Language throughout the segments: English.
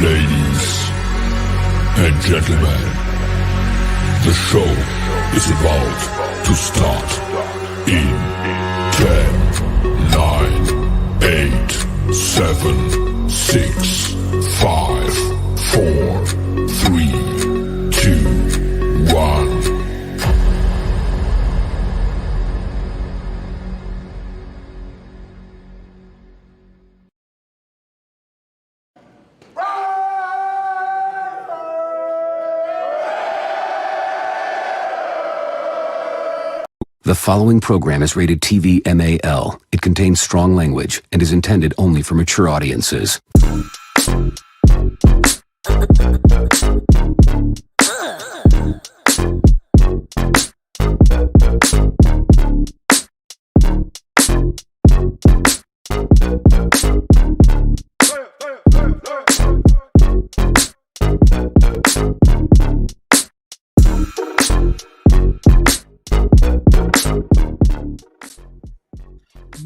Ladies gentlemen, the show is about to start in 10, 9, 8, 7, 6, 5, 4, 3, 2, 1. The following program is rated TV MAL. It contains strong language and is intended only for mature audiences.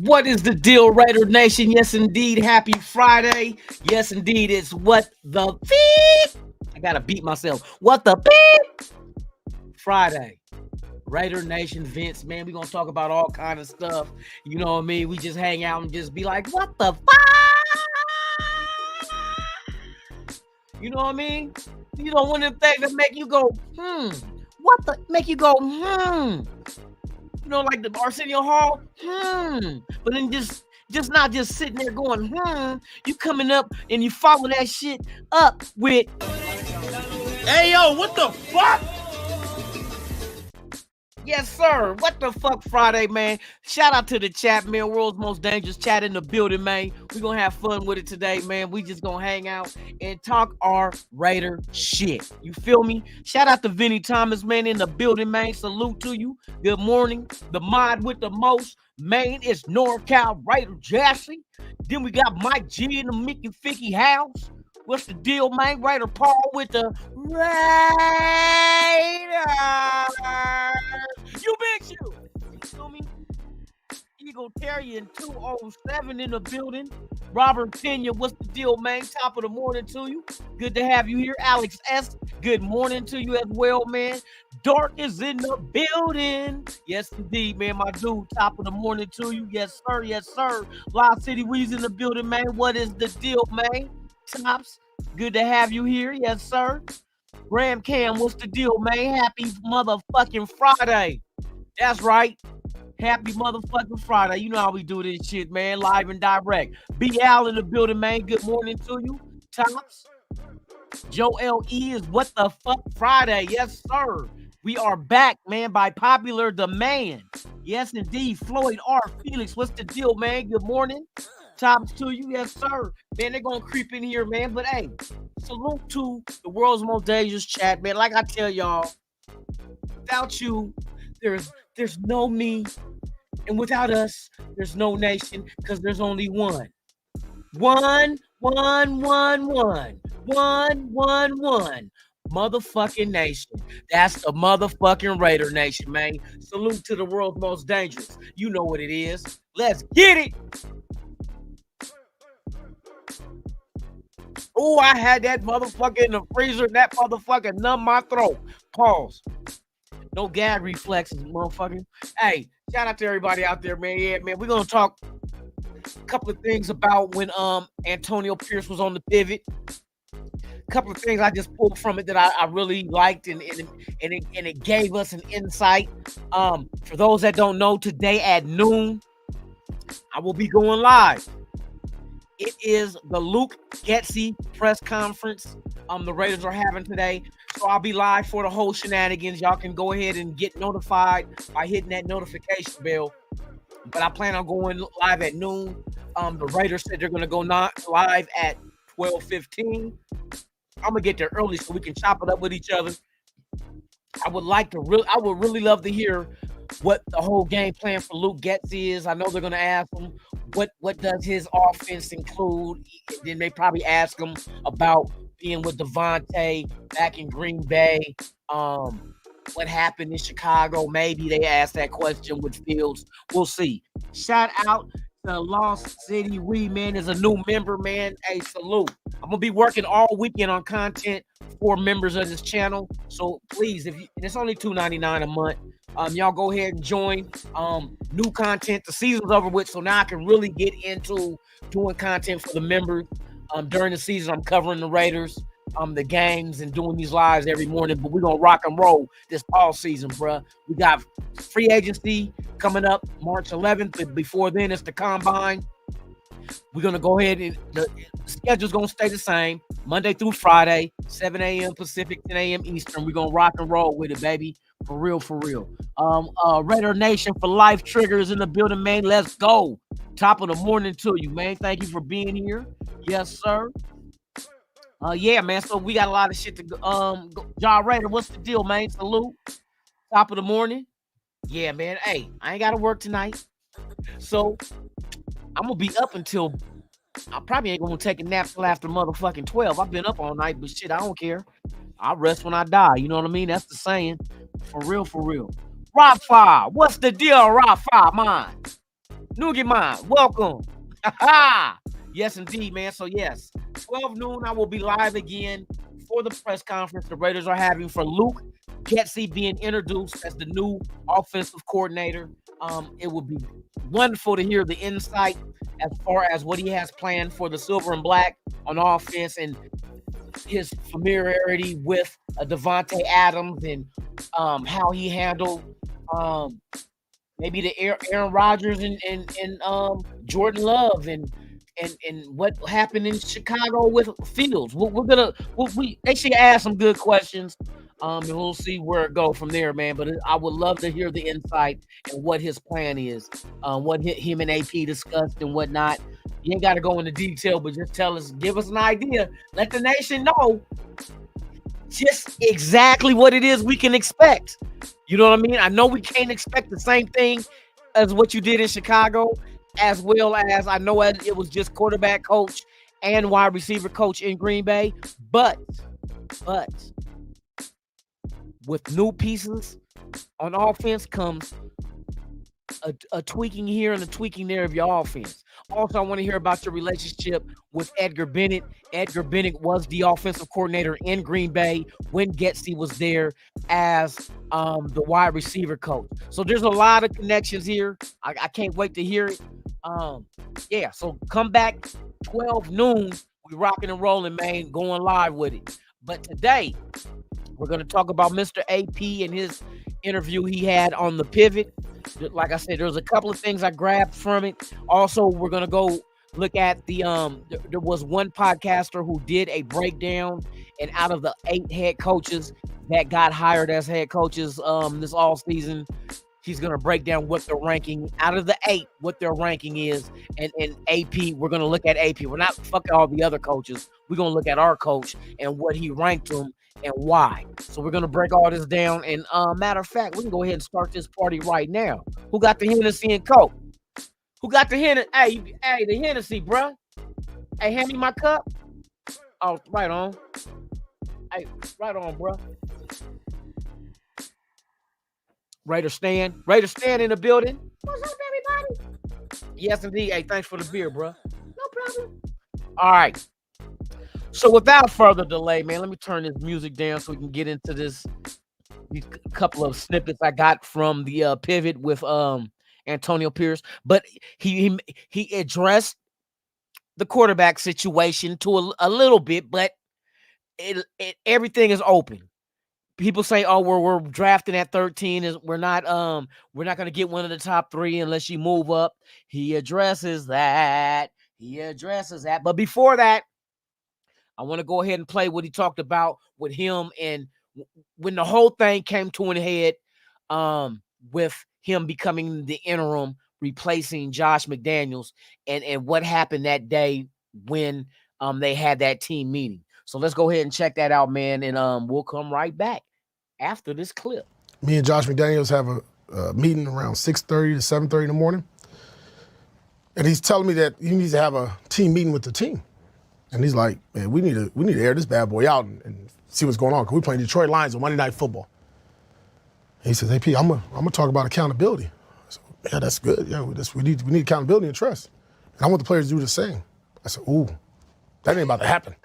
What is the deal, Raider Nation? Yes, indeed. Happy Friday. Yes, indeed. It's what the beep. I gotta beat myself. What the beep? Friday. Raider Nation, Vince, man. We're gonna talk about all kind of stuff. You know what I mean? We just hang out and just be like, what the fuck? You know what I mean? You know, one of the things that make you go, what the make you go, You know, like the Arsenio Hall, But then just not just sitting there going, You coming up and you follow that shit up with, hey, yo, what the fuck? yes, sir. What the fuck Friday, man? Shout out to the chat, man. World's most dangerous chat in the building, man. We're going to have fun with it today, man. We just going to hang out and talk our Raider shit. You feel me? Shout out to Vinny Thomas, man, in the building, man. Salute to you. Good morning. The mod with the most, man, is NorCal Raider Jassy. Then we got Mike G in the Mickey Ficky house. What's the deal, man? Raider Paul with the Raiders. You bitch, you. You feel me? Eagle Terrier 207 in the building. Robert Pena, what's the deal, man? Top of the morning to you. Good to have you here. Alex S., good morning to you as well, man. Dark is in the building. Yes, indeed, man. My dude, top of the morning to you. Yes, sir. Yes, sir. Lost City Weez in the building, man. What is the deal, man? Tops, good to have you here. Yes, sir. Graham Cam, what's the deal, man? Happy motherfucking Friday. That's right. Happy motherfucking Friday. You know how we do this shit, man. Live and direct. B. Al in the building, man. Good morning to you. Tops. Joe L.E. is what the fuck Friday. Yes, sir. We are back, man, by popular demand. Yes, indeed. Floyd R. Felix, what's the deal, man? Good morning. Tops to you, yes, sir. Man, they're gonna creep in here, man. But hey, salute to the world's most dangerous chat, man. Like I tell y'all, without you, there's no me, and without us, there's no nation, because there's only one. One. Motherfucking nation. That's the motherfucking Raider Nation, man. Salute to the world's most dangerous. You know what it is. Let's get it. Oh, I had that motherfucker in the freezer. That motherfucker numb my throat. Pause. No gag reflexes, motherfucker. Hey, shout out to everybody out there, man. Yeah, man. We're gonna talk a couple of things about when Antonio Pierce was on the pivot. A couple of things I just pulled from it that I really liked, and it gave us an insight. For those that don't know, today at noon, I will be going live. It is the Luke Getsy press conference the Raiders are having today. So I'll be live for the whole shenanigans. Y'all can go ahead and get notified by hitting that notification bell. But I plan on going live at noon. The Raiders said they're going to go live at 12:15. I'm going to get there early so we can chop it up with each other. I would really love to hear what the whole game plan for Luke Getsy is. I know they're going to ask him what does his offense include. Then they probably ask him about being with Devontae back in Green Bay. What happened in Chicago? Maybe they asked that question with Fields. We'll see. Shout out the Lost City We, man, is a new member, man. Hey, salute. I'm gonna be working all weekend on content for members of this channel. So please, and it's only $2.99 a month. Y'all go ahead and join. New content. The season's over with, so now I can really get into doing content for the members. During the season, I'm covering the Raiders, the games, and doing these lives every morning. But we're gonna rock and roll this all season, bruh. We got free agency coming up March 11th. But before then, it's the combine. We're gonna go ahead and the schedule's gonna stay the same. Monday through Friday, 7 a.m. Pacific, 10 a.m. Eastern. We're gonna rock and roll with it, baby. For real, for real. Raider Nation for life triggers in the building, man. Let's go. Top of the morning to you, man. Thank you for being here. Yes, sir. Yeah, man. So we got a lot of shit to go. Ja Raider, what's the deal, man? Salute. Top of the morning. Yeah, man. Hey, I ain't gotta work tonight. So I'm gonna be up until I probably ain't gonna take a nap till after motherfucking 12. I've been up all night, but shit, I don't care. I'll rest when I die. You know what I mean? That's the saying. For real, for real. Rafa, what's the deal, Rafa? Mine. Noogie mine. Welcome. Yes, indeed, man. So, yes, 12 noon, I will be live again for the press conference the Raiders are having for Luke Getsy being introduced as the new offensive coordinator. It would be wonderful to hear the insight as far as what he has planned for the Silver and Black on offense and his familiarity with Devontae Adams and how he handled maybe the Aaron Rodgers and Jordan Love and what happened in Chicago with Fields. They should ask some good questions, and we'll see where it goes from there, man. But I would love to hear the insight and what his plan is, what him and AP discussed and whatnot. You ain't got to go into detail, but just tell us, give us an idea. Let the nation know just exactly what it is we can expect. You know what I mean? I know we can't expect the same thing as what you did in Chicago, as well as I know it was just quarterback coach and wide receiver coach in Green Bay. But with new pieces on offense comes a tweaking here and a tweaking there of your offense. Also, I want to hear about your relationship with Edgar Bennett. Edgar Bennett was the offensive coordinator in Green Bay when Getsy was there as the wide receiver coach. So there's a lot of connections here. I can't wait to hear it. Yeah, so come back 12 noon. We rocking and rolling, man, going live with it. But today, we're going to talk about Mr. AP and his interview he had on the Pivot. Like I said, there's a couple of things I grabbed from it. Also, we're going to go look at the there was one podcaster who did a breakdown, and out of the 8 head coaches that got hired as head coaches this all season, he's going to break down what their ranking out of the 8, what their ranking is. And AP, we're going to look at AP. We're not fucking all the other coaches. We're going to look at our coach and what he ranked them and why. So we're going to break all this down. And matter of fact, we can go ahead and start this party right now. Who got the Hennessy and Coke? Who got the Hennessy? Hey, the Hennessy, bro. Hey, hand me my cup. Oh, right on. Hey, right on, bro. Raider Stan in the building. What's up, everybody? Yes, indeed. Hey, thanks for the beer, bro. No problem. All right. So without further delay, man, let me turn this music down so we can get into these couple of snippets I got from the Pivot with Antonio Pierce. But he addressed the quarterback situation to a little bit, but everything is open. People say, "Oh, we're drafting at 13. We're not going to get one of the top 3 unless you move up." He addresses that. But before that, I want to go ahead and play what he talked about with him and when the whole thing came to an head with him becoming the interim, replacing Josh McDaniels, and what happened that day when they had that team meeting. So let's go ahead and check that out, man, and we'll come right back after this clip. Me and Josh McDaniels have a meeting around 6:30 to 7:30 in the morning, and he's telling me that he needs to have a team meeting with the team. And he's like, "Man, we need to air this bad boy out and see what's going on, because we're playing Detroit Lions on Monday Night Football." And he says, "AP, I'm gonna talk about accountability." I said, "Yeah, that's good. Yeah, we need accountability and trust." And I want the players to do the same. I said, ooh, that ain't about to happen.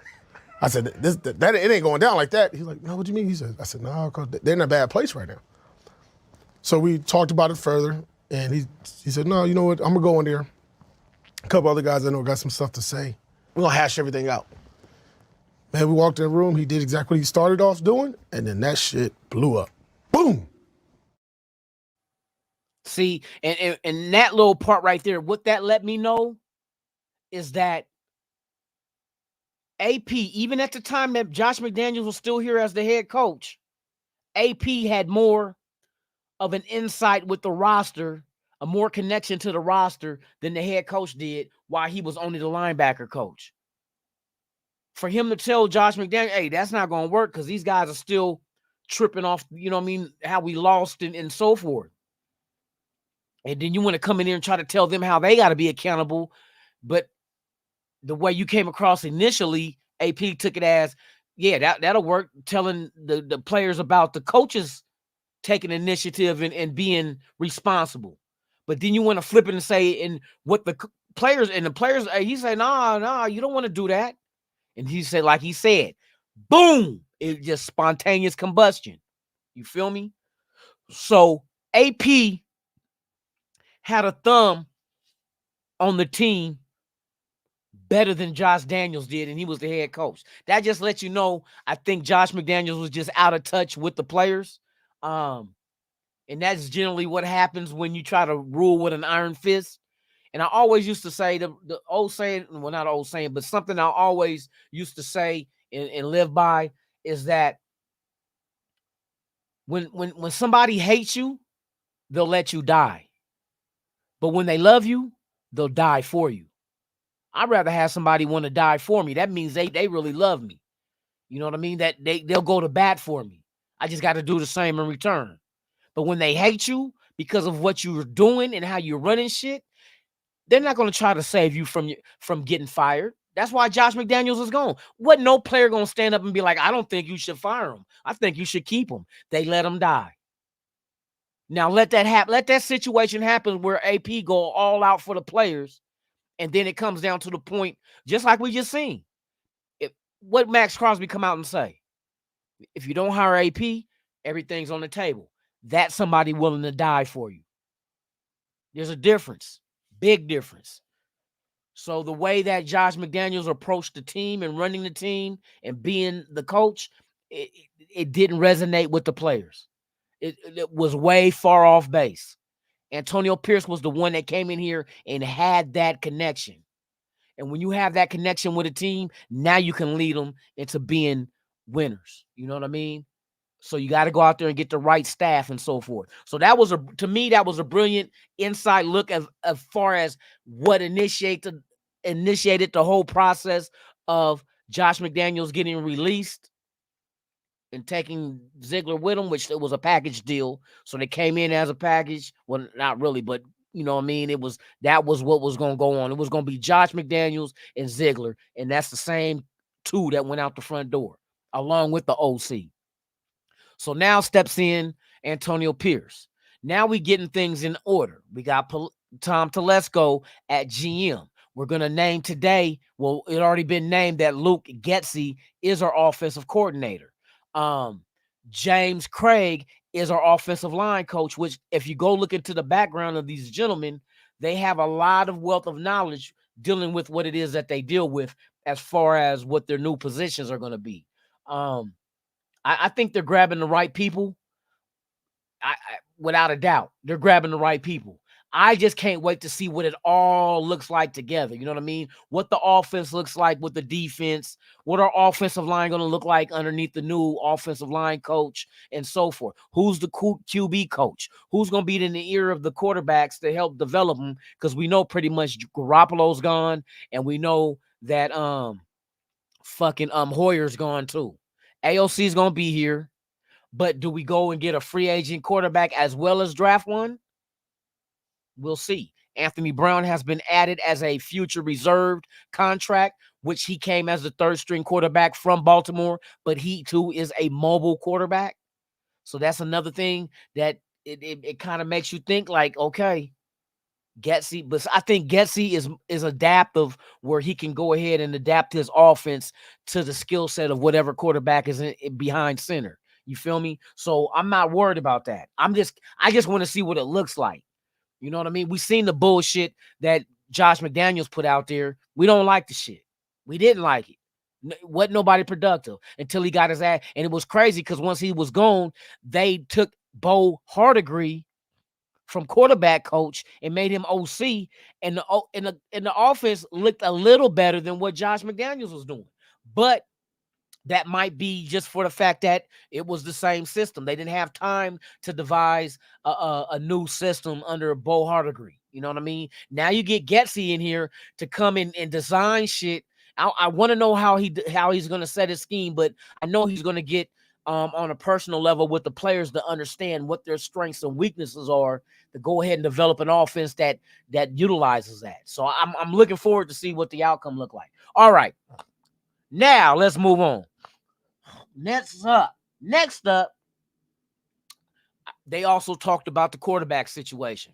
I said, that it ain't going down like that. He's like, no, what do you mean? I said, no, because they're in a bad place right now. So we talked about it further, and he said, no, you know what, I'm going to go in there. A couple other guys I know got some stuff to say. We're going to hash everything out. Man, we walked in the room, he did exactly what he started off doing, and then that shit blew up. Boom! See, and that little part right there, what that let me know is that AP, even at the time that Josh McDaniels was still here as the head coach, AP had more of an insight with the roster, a more connection to the roster than the head coach did while he was only the linebacker coach. For him to tell Josh McDaniels, hey, that's not going to work because these guys are still tripping off, you know what I mean, how we lost and so forth. And then you want to come in there and try to tell them how they got to be accountable. But the way you came across initially, AP took it as, yeah, that'll work, telling the players about the coaches taking initiative and being responsible. But then you want to flip it and say, and what the players, he said, nah, you don't want to do that. And he said, like he said, boom, it just spontaneous combustion. You feel me? So AP had a thumb on the team better than Josh Daniels did, and he was the head coach. That just lets you know, I think Josh McDaniels was just out of touch with the players. And that's generally what happens when you try to rule with an iron fist. And I always used to say, the old saying, well, not old saying, but something I always used to say and live by is that when somebody hates you, they'll let you die. But when they love you, they'll die for you. I'd rather have somebody want to die for me. That means they really love me. You know what I mean? That they'll go to bat for me. I just got to do the same in return. But when they hate you because of what you're doing and how you're running shit, they're not going to try to save you from getting fired. That's why Josh McDaniels is gone. What no player going to stand up and be like, I don't think you should fire him. I think you should keep him. They let him die. Now let that happen. Let that situation happen where AP go all out for the players. And then it comes down to the point, just like we just seen. What Max Crosby come out and say? If you don't hire AP, everything's on the table. That's somebody willing to die for you. There's a difference. Big difference. So the way that Josh McDaniels approached the team and running the team and being the coach, it didn't resonate with the players. It was way far off base. Antonio Pierce was the one that came in here and had that connection. And when you have that connection with a team, now you can lead them into being winners. You know what I mean? So you got to go out there and get the right staff and so forth. So that was to me, that was a brilliant inside look as far as what initiated the whole process of Josh McDaniels getting released and taking Ziegler with him, which it was a package deal. So they came in as a package. Well, not really, but you know what I mean? That was what was going to go on. It was going to be Josh McDaniels and Ziegler. And that's the same two that went out the front door along with the OC. So now steps in Antonio Pierce. Now we getting things in order. We got Tom Telesco at GM. We're going to name today, well, it already been named that Luke Getsy is our offensive coordinator. James Craig is our offensive line coach, which if you go look into the background of these gentlemen, they have a lot of wealth of knowledge dealing with what it is that they deal with as far as what their new positions are going to be. I think they're grabbing the right people. Without a doubt, they're grabbing the right people. I just can't wait to see what it all looks like together. You know what I mean? What the offense looks like with the defense, what our offensive line going to look like underneath the new offensive line coach and so forth. Who's the QB coach? Who's going to be in the ear of the quarterbacks to help develop them? Because we know pretty much Garoppolo's gone, and we know that Hoyer's gone too. AOC is going to be here, but do we go and get a free agent quarterback as well as draft one? We'll see. Anthony Brown has been added as a future reserved contract, which he came as the third string quarterback from Baltimore, but he too is a mobile quarterback. So that's another thing that it kind of makes you think like, okay, Getsy, but I think Getsy is adaptive, where he can go ahead and adapt his offense to the skill set of whatever quarterback is behind center. You feel me? So I'm not worried about that. I just want to see what it looks like. You know what I mean? We seen the bullshit that Josh McDaniels put out there. We don't like the shit. We didn't like it. Wasn't nobody productive until he got his ass. And it was crazy because once he was gone, they took Bo Hardegree from quarterback coach and made him OC, and the offense looked a little better than what Josh McDaniels was doing. But that might be just for the fact that it was the same system. They didn't have time to devise a new system under Bo Hardegree. You know what I mean? Now you get Getsy in here to come in and design shit. I want to know how he's going to set his scheme, but I know he's going to get on a personal level with the players to understand what their strengths and weaknesses are, to go ahead and develop an offense that utilizes that. So I'm looking forward to see what the outcome look like. All right, now let's move on. Next up, they also talked about the quarterback situation.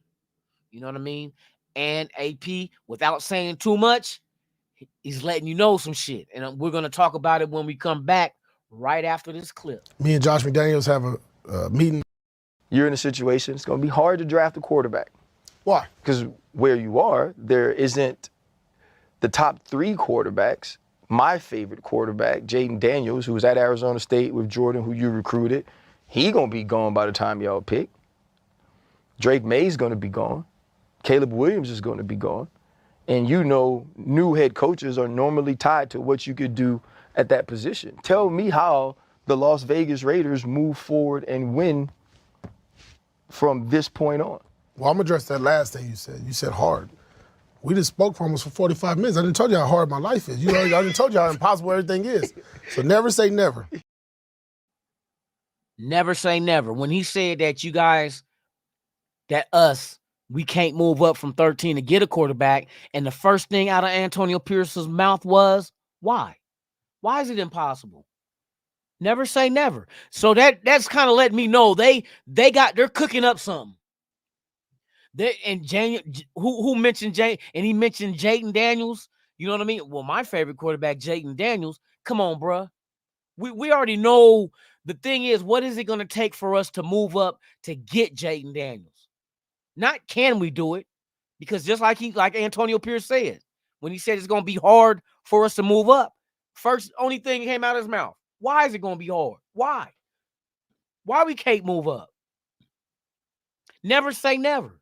You know what I mean? And AP, without saying too much, he's letting you know some shit. And we're going to talk about it when we come back right after this clip. Me and Josh McDaniels have a meeting. You're in a situation, it's going to be hard to draft a quarterback. Why? Because where you are, there isn't the top 3 quarterbacks. My favorite quarterback, Jaden Daniels, who was at Arizona State with Jordan, who you recruited, he going to be gone by the time y'all pick. Drake May's going to be gone. Caleb Williams is going to be gone. And you know, new head coaches are normally tied to what you could do at that position. Tell me how the Las Vegas Raiders move forward and win from this point on. Well, I'm going to address that last thing you said. You said hard. We just spoke for almost 45 minutes. I didn't tell you how hard my life is. I didn't told you how impossible everything is. So never say never. Never say never. When he said that you guys, we can't move up from 13 to get a quarterback, and the first thing out of Antonio Pierce's mouth was, why? Why is it impossible? Never say never. So that's kind of letting me know they're cooking up something. Who mentioned Jay? And he mentioned Jaden Daniels. You know what I mean? Well, my favorite quarterback, Jaden Daniels. Come on, bruh. We already know. The thing is, what is it going to take for us to move up to get Jaden Daniels? Not can we do it? Because just like Antonio Pierce said, when he said it's going to be hard for us to move up, only thing came out of his mouth. Why is it going to be hard? Why? Why we can't move up? Never say never.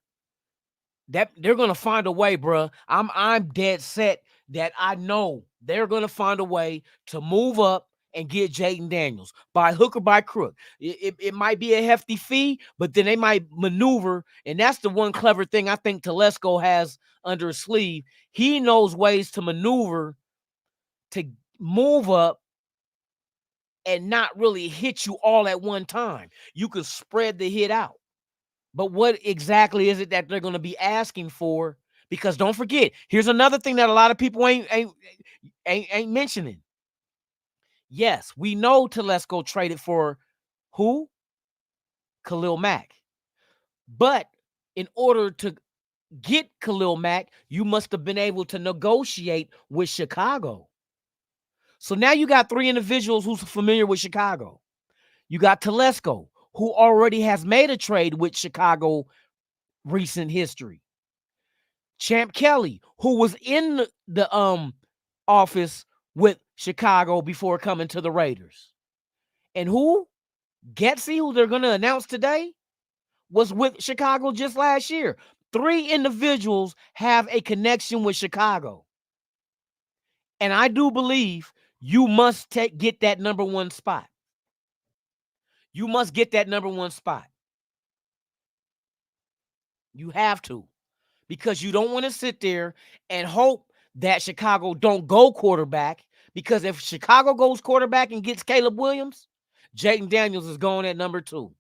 That they're gonna find a way, bro. I'm dead set that I know they're gonna find a way to move up and get Jaden Daniels by hook or by crook. It might be a hefty fee, but then they might maneuver, and that's the one clever thing I think Telesco has under his sleeve. He knows ways to maneuver to move up and not really hit you all at one time. You can spread the hit out. But what exactly is it that they're going to be asking for? Because don't forget, here's another thing that a lot of people ain't mentioning. Yes, we know Telesco traded for who? Khalil Mack. But in order to get Khalil Mack, you must have been able to negotiate with Chicago. So now you got 3 individuals who's familiar with Chicago. You got Telesco, who already has made a trade with Chicago recent history. Champ Kelly, who was in the office with Chicago before coming to the Raiders. And who? Getsy, who they're going to announce today, was with Chicago just last year. 3 individuals have a connection with Chicago. And I do believe you must get that number 1 spot. You must get that number 1 spot. You have to. Because you don't want to sit there and hope that Chicago don't go quarterback. Because if Chicago goes quarterback and gets Caleb Williams, Jaden Daniels is going at number 2.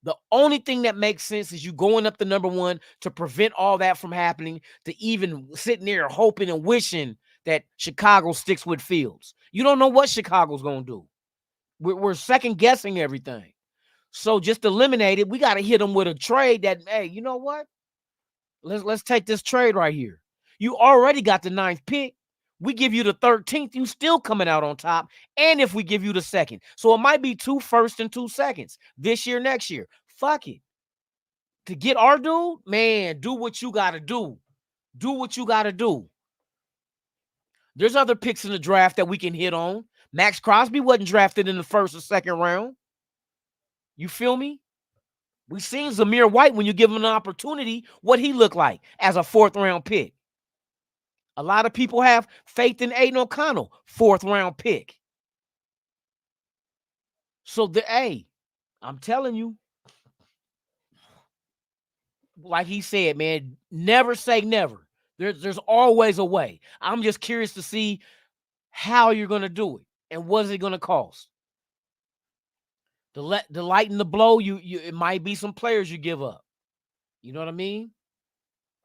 The only thing that makes sense is you going up to number 1 to prevent all that from happening, to even sitting there hoping and wishing that Chicago sticks with Fields. You don't know what Chicago's going to do. We're second guessing everything. So just eliminate it. We got to hit them with a trade that, hey, you know what? let's take this trade right here. You already got the 9th pick. We give you the 13th, you still coming out on top. And if we give you the 2nd, so it might be 2 firsts and 2 seconds this year, next year. Fuck it. To get our dude, man, do what you got to do. Do what you got to do. There's other picks in the draft that we can hit on. Max Crosby wasn't drafted in the 1st or 2nd round. You feel me? We've seen Zamir White, when you give him an opportunity, what he looked like as a 4th round pick. A lot of people have faith in Aiden O'Connell, 4th round pick. So, I'm telling you, like he said, man, never say never. There's always a way. I'm just curious to see how you're going to do it and what is it going to cost. The light and the blow, it might be some players you give up. You know what I mean?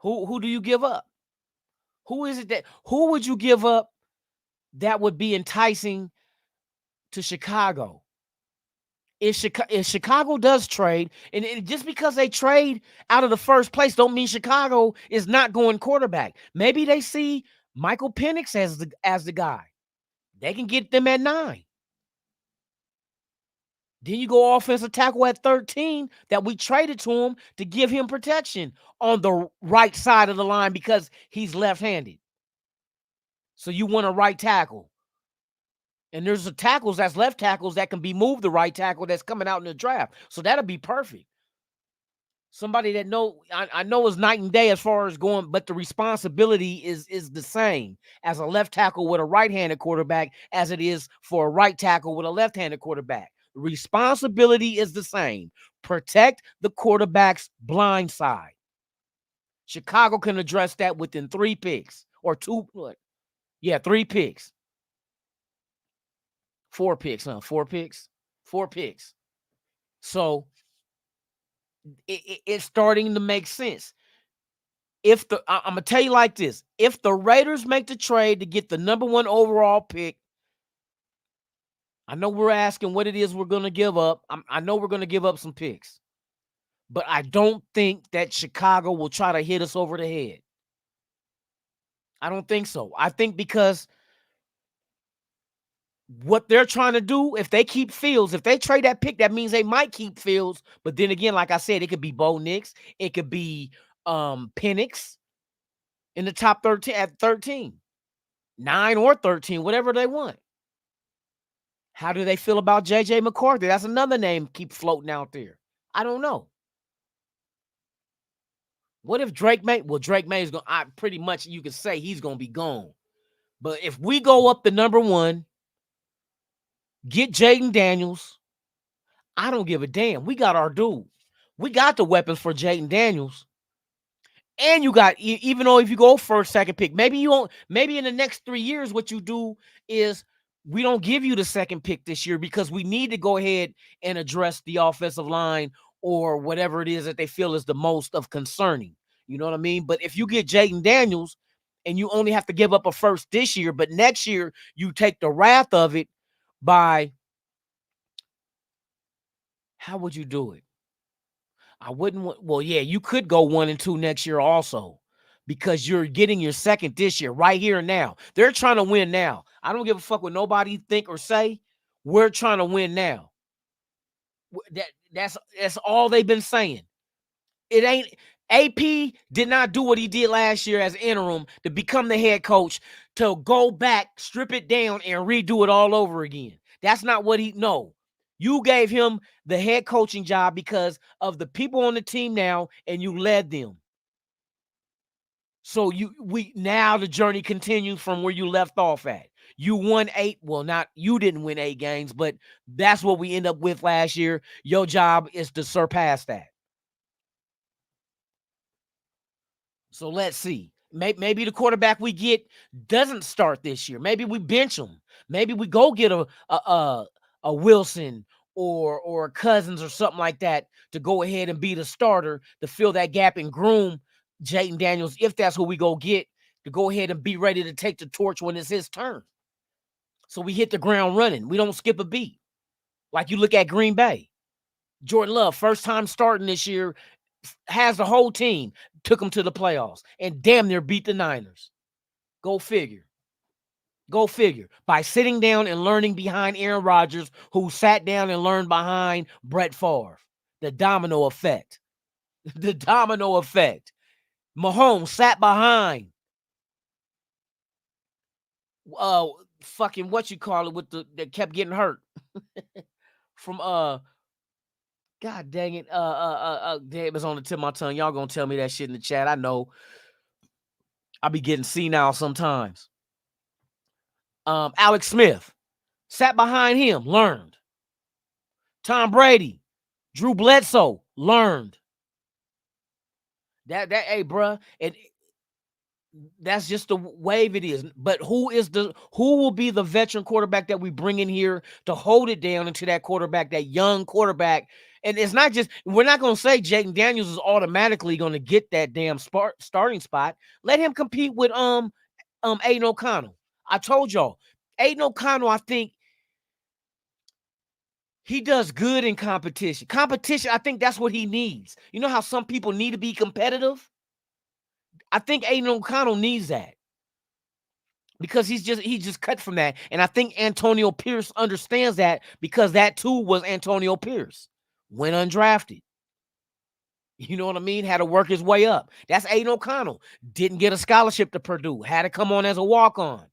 Who do you give up? Who would you give up that would be enticing to Chicago? If Chicago does trade, and just because they trade out of the 1st place don't mean Chicago is not going quarterback. Maybe they see Michael Penix as the guy. They can get them at 9. Then you go offensive tackle at 13 that we traded to him to give him protection on the right side of the line because he's left-handed. So you want a right tackle. And there's the tackles that's left tackles that can be moved the right tackle that's coming out in the draft. So that'll be perfect. Somebody that I know is night and day as far as going, but the responsibility is the same as a left tackle with a right-handed quarterback as it is for a right tackle with a left-handed quarterback. The responsibility is the same. Protect the quarterback's blind side. Chicago can address that within 3 picks or 2. Yeah, 3 picks. 4 picks, huh? 4 picks? 4 picks. So it's starting to make sense. I'm going to tell you like this. If the Raiders make the trade to get the number 1 overall pick, I know we're asking what it is we're going to give up. I know we're going to give up some picks. But I don't think that Chicago will try to hit us over the head. I don't think so. I think because what they're trying to do, if they keep Fields, if they trade that pick, that means they might keep Fields. But then again, like I said, it could be Bo Nix. It could be Penix in the top 13 at 13. 9 or 13, whatever they want. How do they feel about J.J. McCarthy? That's another name keep floating out there. I don't know. What if Drake May? Well, Drake May is going to, pretty much you could say he's going to be gone. But if we go up the number 1, get Jaden Daniels, I don't give a damn. We got our dude. We got the weapons for Jaden Daniels. And you got, even though if you go 1st, 2nd pick, maybe in the next 3 years, what you do is we don't give you the 2nd pick this year because we need to go ahead and address the offensive line or whatever it is that they feel is the most of concerning. You know what I mean? But if you get Jaden Daniels and you only have to give up a 1st this year, but next year you take the wrath of it by, how would you do it? I wouldn't want, well, yeah, you could go 1 and 2 next year also because you're getting your 2nd this year right here and now. They're trying to win now. I don't give a fuck what nobody think or say. We're trying to win now. That's all they've been saying. It ain't, AP did not do what he did last year as interim to become the head coach, to go back, strip it down, and redo it all over again. That's not what no. You gave him the head coaching job because of the people on the team now, and you led them. So now the journey continues from where you left off at. You won 8. Well, you didn't win 8 games, but that's what we end up with last year. Your job is to surpass that. So let's see. Maybe the quarterback we get doesn't start this year. Maybe we bench him. Maybe we go get a Wilson or a Cousins or something like that to go ahead and be the starter to fill that gap and groom Jaden Daniels, if that's who we go get, to go ahead and be ready to take the torch when it's his turn. So we hit the ground running. We don't skip a beat. Like you look at Green Bay. Jordan Love, first time starting this year has the whole team, took them to the playoffs, and damn near beat the Niners. Go figure. Go figure. By sitting down and learning behind Aaron Rodgers, who sat down and learned behind Brett Favre. The domino effect. The domino effect. Mahomes sat behind fucking what you call it with the that kept getting hurt. From God dang it. Damn, it's on the tip of my tongue. Y'all gonna tell me that shit in the chat. I know. I be getting senile sometimes. Alex Smith sat behind him, learned. Tom Brady, Drew Bledsoe, learned. Hey, bruh, and that's just the wave it is. But who will be the veteran quarterback that we bring in here to hold it down into that quarterback, that young quarterback? And it's not just, we're not going to say Jayden Daniels is automatically going to get that damn starting spot. Let him compete with Aiden O'Connell. I told y'all, Aiden O'Connell, I think he does good in competition. Competition, I think that's what he needs. You know how some people need to be competitive? I think Aiden O'Connell needs that because he's just cut from that. And I think Antonio Pierce understands that because that too was Antonio Pierce. Went undrafted. You know what I mean? Had to work his way up. That's Aiden O'Connell. Didn't get a scholarship to Purdue. Had to come on as a walk-on.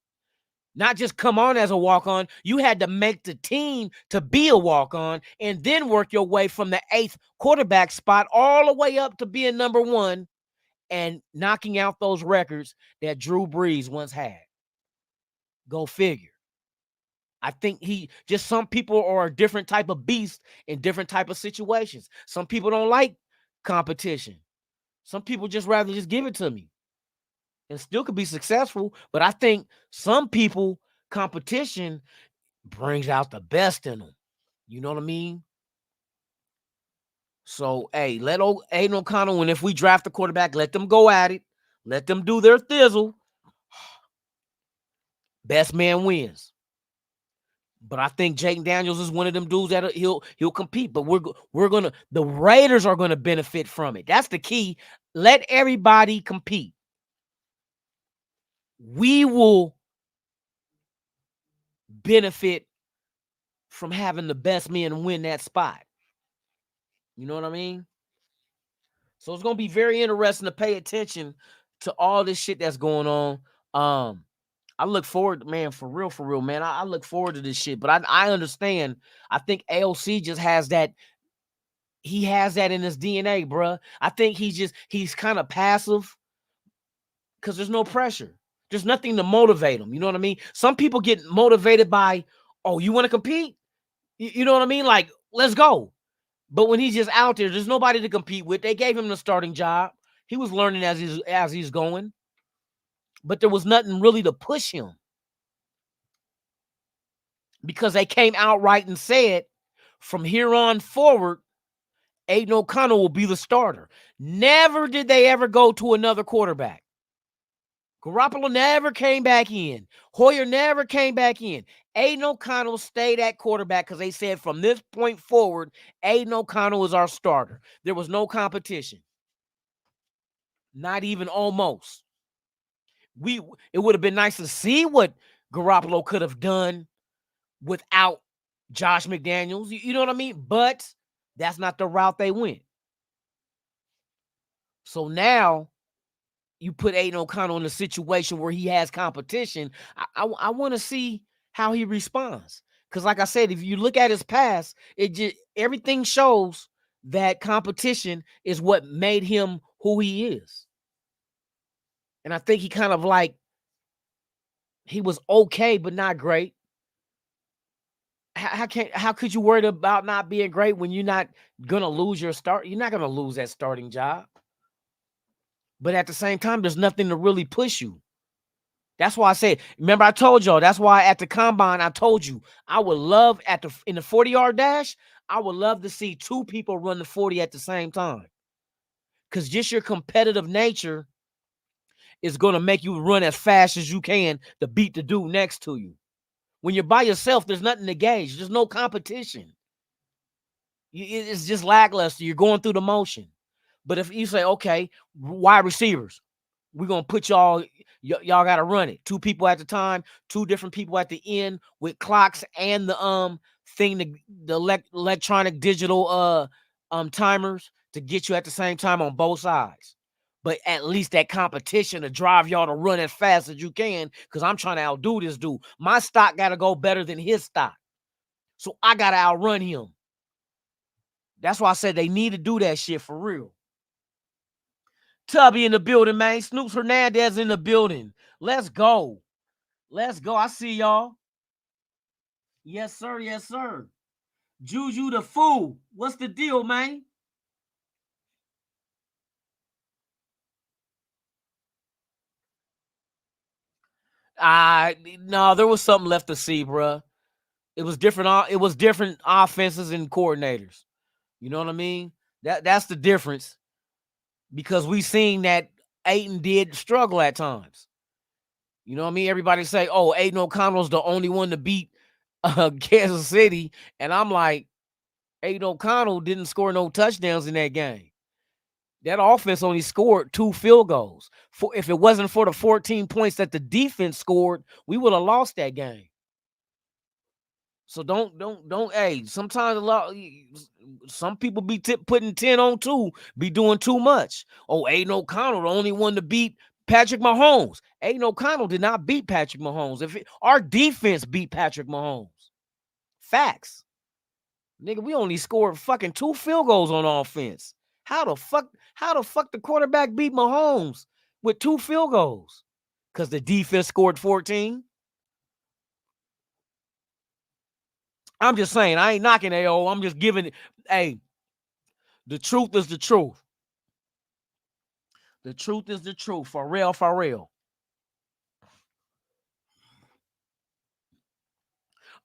Not just come on as a walk-on. You had to make the team to be a walk-on and then work your way from the 8th quarterback spot all the way up to being number 1 and knocking out those records that Drew Brees once had. Go figure. I think some people are a different type of beast in different type of situations. Some people don't like competition. Some people just rather just give it to me and still could be successful. But I think some people, competition brings out the best in them. You know what I mean? So, hey, let Aiden O'Connell, and if we draft the quarterback, let them go at it. Let them do their thizzle. Best man wins. But I think Jayden Daniels is one of them dudes that he'll compete. But the Raiders are gonna benefit from it. That's the key. Let everybody compete. We will benefit from having the best men win that spot. You know what I mean? So it's gonna be very interesting to pay attention to all this shit that's going on. I look forward, man, for real, man. I look forward to this shit, but I understand. I think AOC just has that. He has that in his DNA, bruh. I think he's kind of passive because there's no pressure. There's nothing to motivate him. You know what I mean? Some people get motivated by, oh, you want to compete? You know what I mean? Like, let's go. But when he's just out there, there's nobody to compete with. They gave him the starting job. He was learning as he's going. But there was nothing really to push him. Because they came outright and said, from here on forward, Aiden O'Connell will be the starter. Never did they ever go to another quarterback. Garoppolo never came back in. Hoyer never came back in. Aiden O'Connell stayed at quarterback because they said from this point forward, Aiden O'Connell is our starter. There was no competition. Not even almost. It would have been nice to see what Garoppolo could have done without Josh McDaniels. You know what I mean? But that's not the route they went. So now you put Aiden O'Connell in a situation where he has competition. I want to see how he responds. Because like I said, if you look at his past, everything shows that competition is what made him who he is. And I think he kind of he was okay, but not great. How could you worry about not being great when you're not going to lose your start? You're not going to lose that starting job. But at the same time, there's nothing to really push you. That's why I said, remember I told y'all, that's why at the combine, I told you, I would love in the 40-yard dash, I would love to see 2 people run the 40 at the same time. Because just your competitive nature is going to make you run as fast as you can to beat the dude next to you. When you're by yourself, there's nothing to gauge. There's no competition. It's just lackluster. You're going through the motion. But if you say, okay, wide receivers, we're going to put y'all got to run it. 2 people at the time, 2 different people at the end with clocks and the thing, the electronic digital timers to get you at the same time on both sides. But at least that competition to drive y'all to run as fast as you can, because I'm trying to outdo this dude. My stock got to go better than his stock. So I got to outrun him. That's why I said they need to do that shit for real. Tubby in the building, man. Snoops Hernandez in the building. Let's go. Let's go. I see y'all. Yes, sir. Yes, sir. Juju the fool. What's the deal, man? No, there was something left to see, bruh. It was different. It was different offenses and coordinators. You know what I mean? That's the difference. Because we seen that Ayton did struggle at times. You know what I mean? Everybody say, oh, Ayton O'Connell's the only one to beat Kansas City. And I'm like, Ayton O'Connell didn't score no touchdowns in that game. That offense only scored 2 field goals. If it wasn't for the 14 points that the defense scored, we would have lost that game. So don't. Hey, sometimes some people be putting 10 on 2, be doing too much. Oh, Aiden O'Connell, the only one to beat Patrick Mahomes. Aiden O'Connell did not beat Patrick Mahomes. Our defense beat Patrick Mahomes. Facts. Nigga, we only scored fucking 2 field goals on offense. How the fuck the quarterback beat Mahomes with 2 field goals? Because the defense scored 14. I'm just saying, I ain't knocking AO. I'm just giving it. Hey, the truth is the truth. The truth is the truth. For real, for real.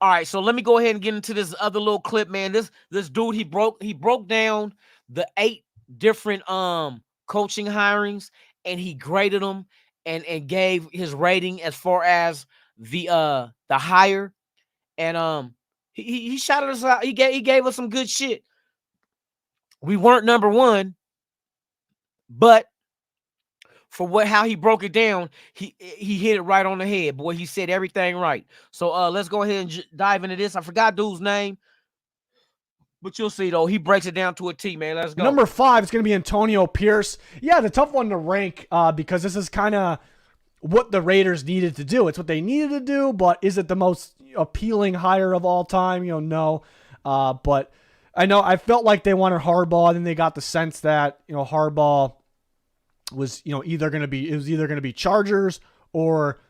All right, so let me go ahead and get into this other little clip, man. This dude, he broke down the 8 different coaching hirings, and he graded them and gave his rating as far as the hire. And he shouted us out. He gave us some good shit. We weren't number 1, but for how he broke it down, he hit it right on the head. Boy, he said everything right. So let's go ahead and dive into this. I forgot dude's name, but you'll see though. He breaks it down to a T, man. Let's go. Number 5 is going to be Antonio Pierce. Yeah, the tough one to rank because this is kind of what the Raiders needed to do. It's what they needed to do, but is it the most appealing hire of all time? No. But I felt like they wanted Harbaugh, and then they got the sense that, Harbaugh was, either going to be Chargers or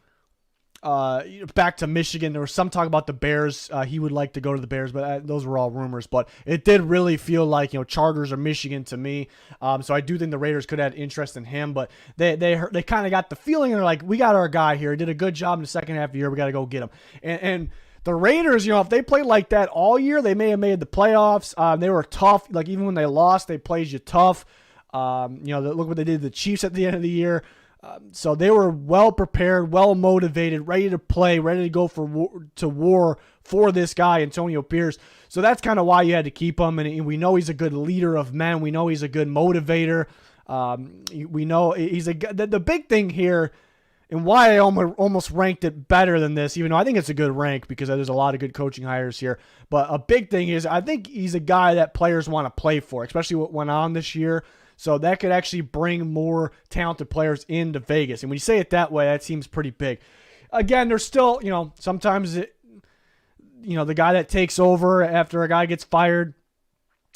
back to Michigan. There was some talk about the Bears. He would like to go to the Bears, but those were all rumors. But it did really feel like, Chargers or Michigan to me. So I do think the Raiders could have interest in him, but they kind of got the feeling, and they're like, we got our guy here. He did a good job in the second half of the year. We got to go get him. And the Raiders, if they played like that all year, they may have made the playoffs. They were tough. Like, even when they lost, they played you tough. Look what they did to the Chiefs at the end of the year. So they were well prepared, well motivated, ready to play, ready to go to war for this guy, Antonio Pierce. So that's kind of why you had to keep him. And we know he's a good leader of men. We know he's a good motivator. We know he's the big thing here, and why I almost ranked it better than this, even though I think it's a good rank because there's a lot of good coaching hires here. But a big thing is I think he's a guy that players want to play for, especially what went on this year. So that could actually bring more talented players into Vegas. And when you say it that way, that seems pretty big. Again, there's still, sometimes the guy that takes over after a guy gets fired,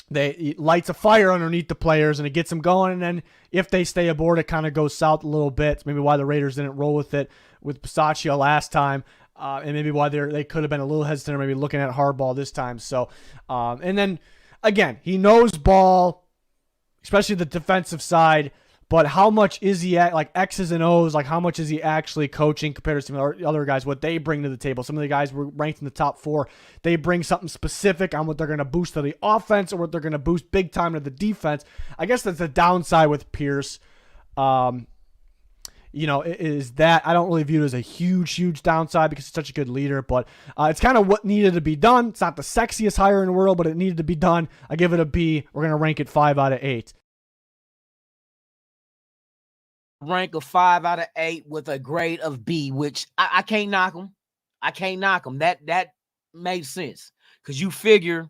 it lights a fire underneath the players and it gets them going. And then if they stay aboard, it kind of goes south a little bit. It's maybe why the Raiders didn't roll with it with Bisaccia last time. And maybe why they could have been a little hesitant or maybe looking at Harbaugh this time. So, and then again, he knows ball, especially the defensive side, but how much is he at, like X's and O's, like how much is he actually coaching compared to some other guys, what they bring to the table? Some of the guys were ranked in the top 4. They bring something specific on what they're going to boost to the offense or what they're going to boost big time to the defense. I guess that's the downside with Pierce. Is that I don't really view it as a huge downside because he's such a good leader, but it's kind of what needed to be done. It's not the sexiest hire in the world, but it needed to be done. I give it a B. We're going to rank it 5 out of 8. rank of 5 out of 8 with a grade of B, which I can't knock him. I can't knock him. That made sense because you figure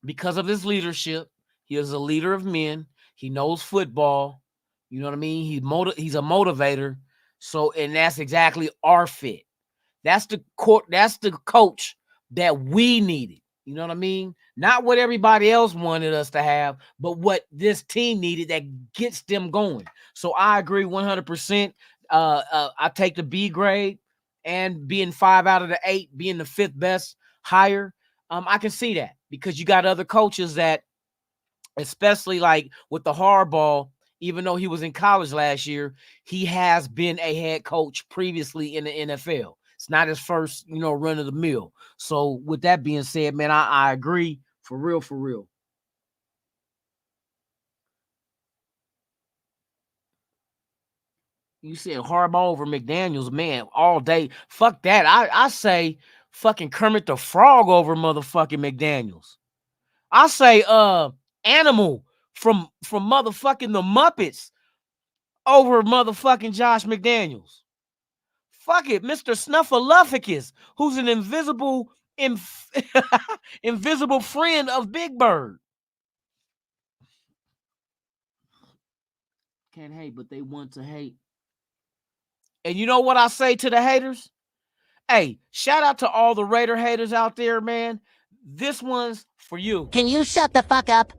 because of his leadership, he is a leader of men. He knows football. You know what I mean? He's a motivator. So, and that's exactly our fit. That's the coach that we needed. You know what I mean? Not what everybody else wanted us to have, but what this team needed that gets them going. So I agree 100%. I take the B grade, and being 5 out of the 8, being the 5th best hire. I can see that because you got other coaches that, especially like with the Harbaugh, even though he was in college last year, he has been a head coach previously in the NFL. It's not his first, run of the mill. So with that being said, man, I agree for real, for real. You said Harbaugh over McDaniels, man, all day. Fuck that. I say fucking Kermit the Frog over motherfucking McDaniels. I say Animal from motherfucking the Muppets over motherfucking Josh McDaniels. Fuck it, Mr. Snuffleupagus, who's an invisible friend of Big Bird. Can't hate, but they want to hate. And you know what I say to the haters? Hey, shout out to all the Raider haters out there, man. This one's for you. Can you shut the fuck up?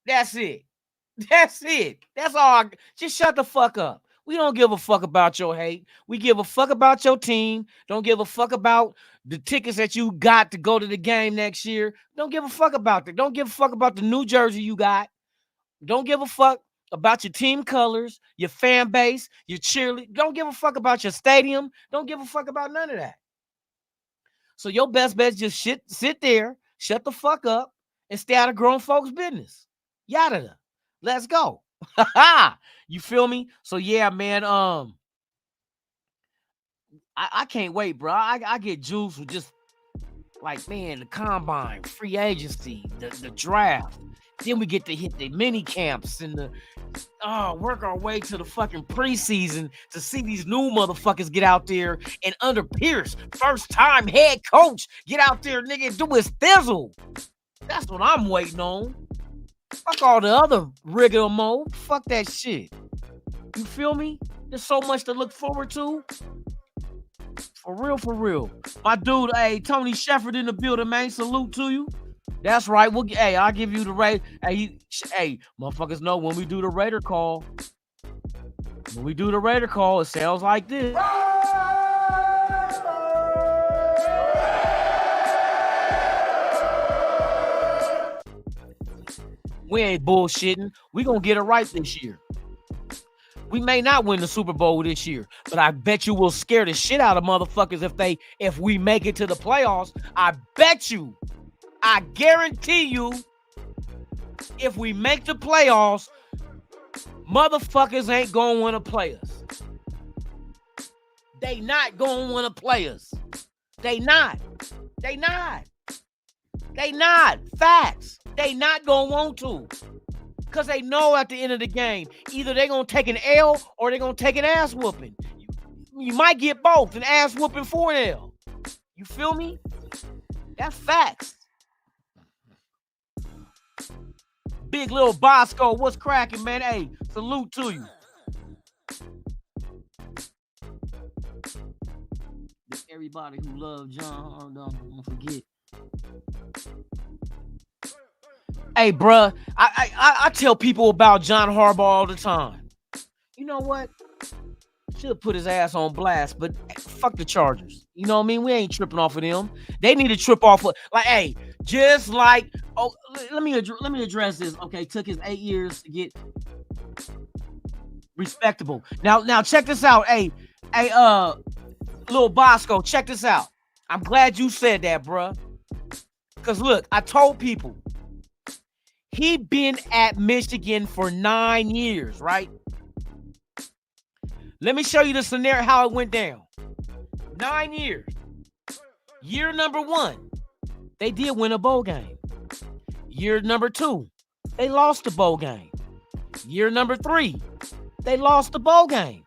That's it. That's it. That's all. Just shut the fuck up. We don't give a fuck about your hate. We give a fuck about your team. Don't give a fuck about the tickets that you got to go to the game next year. Don't give a fuck about that. Don't give a fuck about the new jersey you got. Don't give a fuck about your team colors, your fan base, your cheerleader. Don't give a fuck about your stadium. Don't give a fuck about none of that. So your best bet is just sit there, shut the fuck up, and stay out of grown folks' business. Yada. Let's go. You feel me? So yeah, man. I can't wait, bro. I get juice with just like, man, the combine, free agency, the draft. Then we get to hit the mini camps and work our way to the fucking preseason to see these new motherfuckers get out there and under Pierce, first time head coach, get out there, nigga, and do his thizzle. That's what I'm waiting on. Fuck all the other rigmarole. Fuck that shit. You feel me? There's so much to look forward to. For real, for real. My dude, hey, Tony Shepard in the building, man. Salute to you. That's right. I'll give you the Raider. Hey, motherfuckers know when we do the Raider call. When we do the Raider call, it sounds like this. We ain't bullshitting. We gonna get it right this year. We may not win the Super Bowl this year, but I bet you we'll scare the shit out of motherfuckers if we make it to the playoffs. I bet you, I guarantee you, if we make the playoffs, motherfuckers ain't gonna want to play us. They not gonna want to play us. They not. Facts. They not gonna want to. Because they know at the end of the game, either they're gonna take an L or they're gonna take an ass whooping. You might get both, an ass whooping for an L. You feel me? That's facts. Big Little Bosco, what's cracking, man? Hey, salute to you. Everybody who loves John, don't forget. Hey, bruh, I tell people about John Harbaugh all the time. You know what? Should have put his ass on blast, but fuck the Chargers. You know what I mean? We ain't tripping off of them. They need to trip off of, like, hey, just like, let me address this. Okay, took his 8 years to get respectable. Now check this out. Hey, Lil Bosco, check this out. I'm glad you said that, bruh. Because look, I told people, he been at Michigan for 9 years, right? Let me show you the scenario, how it went down. 9 years. Year number 1, they did win a bowl game. Year number 2, they lost the bowl game. Year number 3, they lost the bowl game.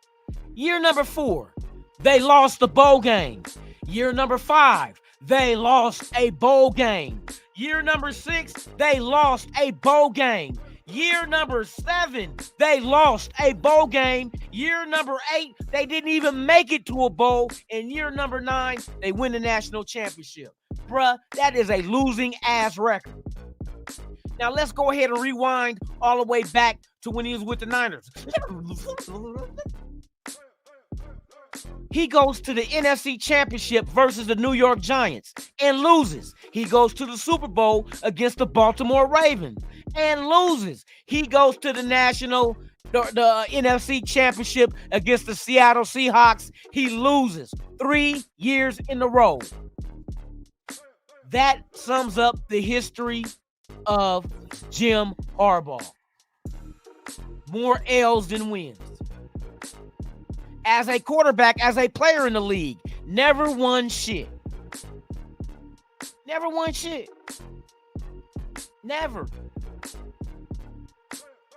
Year number 4, they lost the bowl game. Year number 5, they lost a bowl game. Year number 6, they lost a bowl game. Year number 7, they lost a bowl game. Year number 8, they didn't even make it to a bowl. And year number 9, they win the national championship. Bruh, that is a losing ass record. Now let's go ahead and rewind all the way back to when he was with the Niners. He goes to the NFC Championship versus the New York Giants and loses. He goes to the Super Bowl against the Baltimore Ravens and loses. He goes to the NFC Championship against the Seattle Seahawks. He loses 3 years in a row. That sums up the history of Jim Harbaugh. More L's than wins. As a quarterback, as a player in the league, never won shit. Never won shit. Never.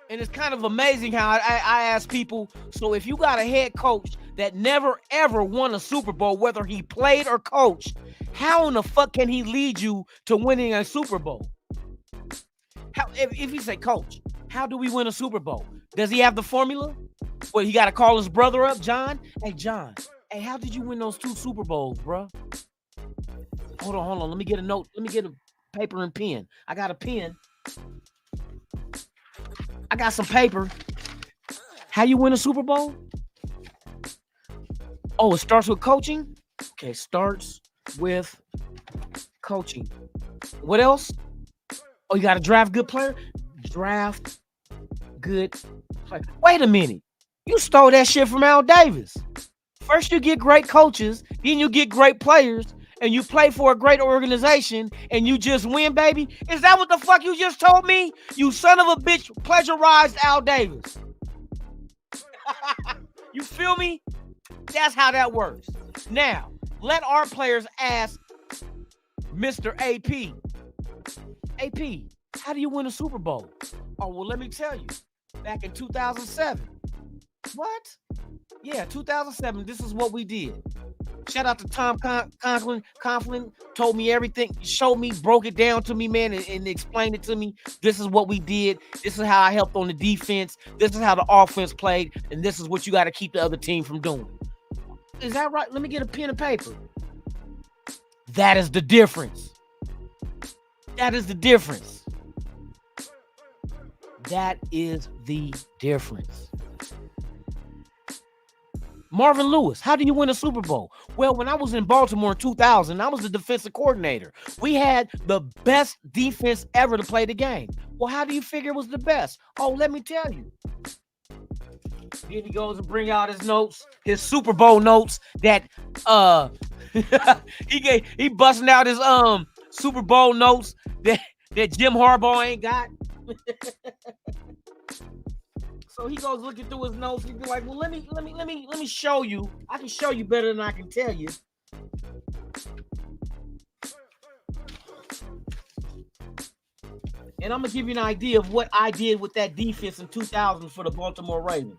And it's kind of amazing how I ask people, so if you got a head coach that never ever won a Super Bowl, whether he played or coached, how in the fuck can he lead you to winning a Super Bowl? How, if you say, coach, how do we win a Super Bowl? Does he have the formula? Well, he got to call his brother up, John. Hey, John. Hey, how did you win those 2 Super Bowls, bro? Hold on. Let me get a note. Let me get a paper and pen. I got a pen. I got some paper. How you win a Super Bowl? Oh, it starts with coaching? Okay, starts with coaching. What else? Oh, you got to draft good player? Draft good player. Wait a minute. You stole that shit from Al Davis. First you get great coaches, then you get great players, and you play for a great organization, and you just win, baby? Is that what the fuck you just told me? You son of a bitch plagiarized Al Davis. You feel me? That's how that works. Now, let our players ask Mr. AP. AP, how do you win a Super Bowl? Oh, well, let me tell you. Back in 2007. What? Yeah, 2007. This is what we did. Shout out to Tom Coughlin. Told me everything. Showed me, broke it down to me, man, and explained it to me. This is what we did. This is how I helped on the defense. This is how the offense played. And this is what you got to keep the other team from doing. Is that right? Let me get a pen and paper. That is the difference. That is the difference. That is the difference. Marvin Lewis, how do you win a Super Bowl? Well, when I was in Baltimore in 2000, I was the defensive coordinator. We had the best defense ever to play the game. Well, how do you figure it was the best? Oh, let me tell you. Then he goes and bring out his notes, his Super Bowl notes that he busting out his Super Bowl notes that Jim Harbaugh ain't got. So he goes looking through his notes. He'd be like, "Well, let me show you. I can show you better than I can tell you." And I'm gonna give you an idea of what I did with that defense in 2000 for the Baltimore Ravens.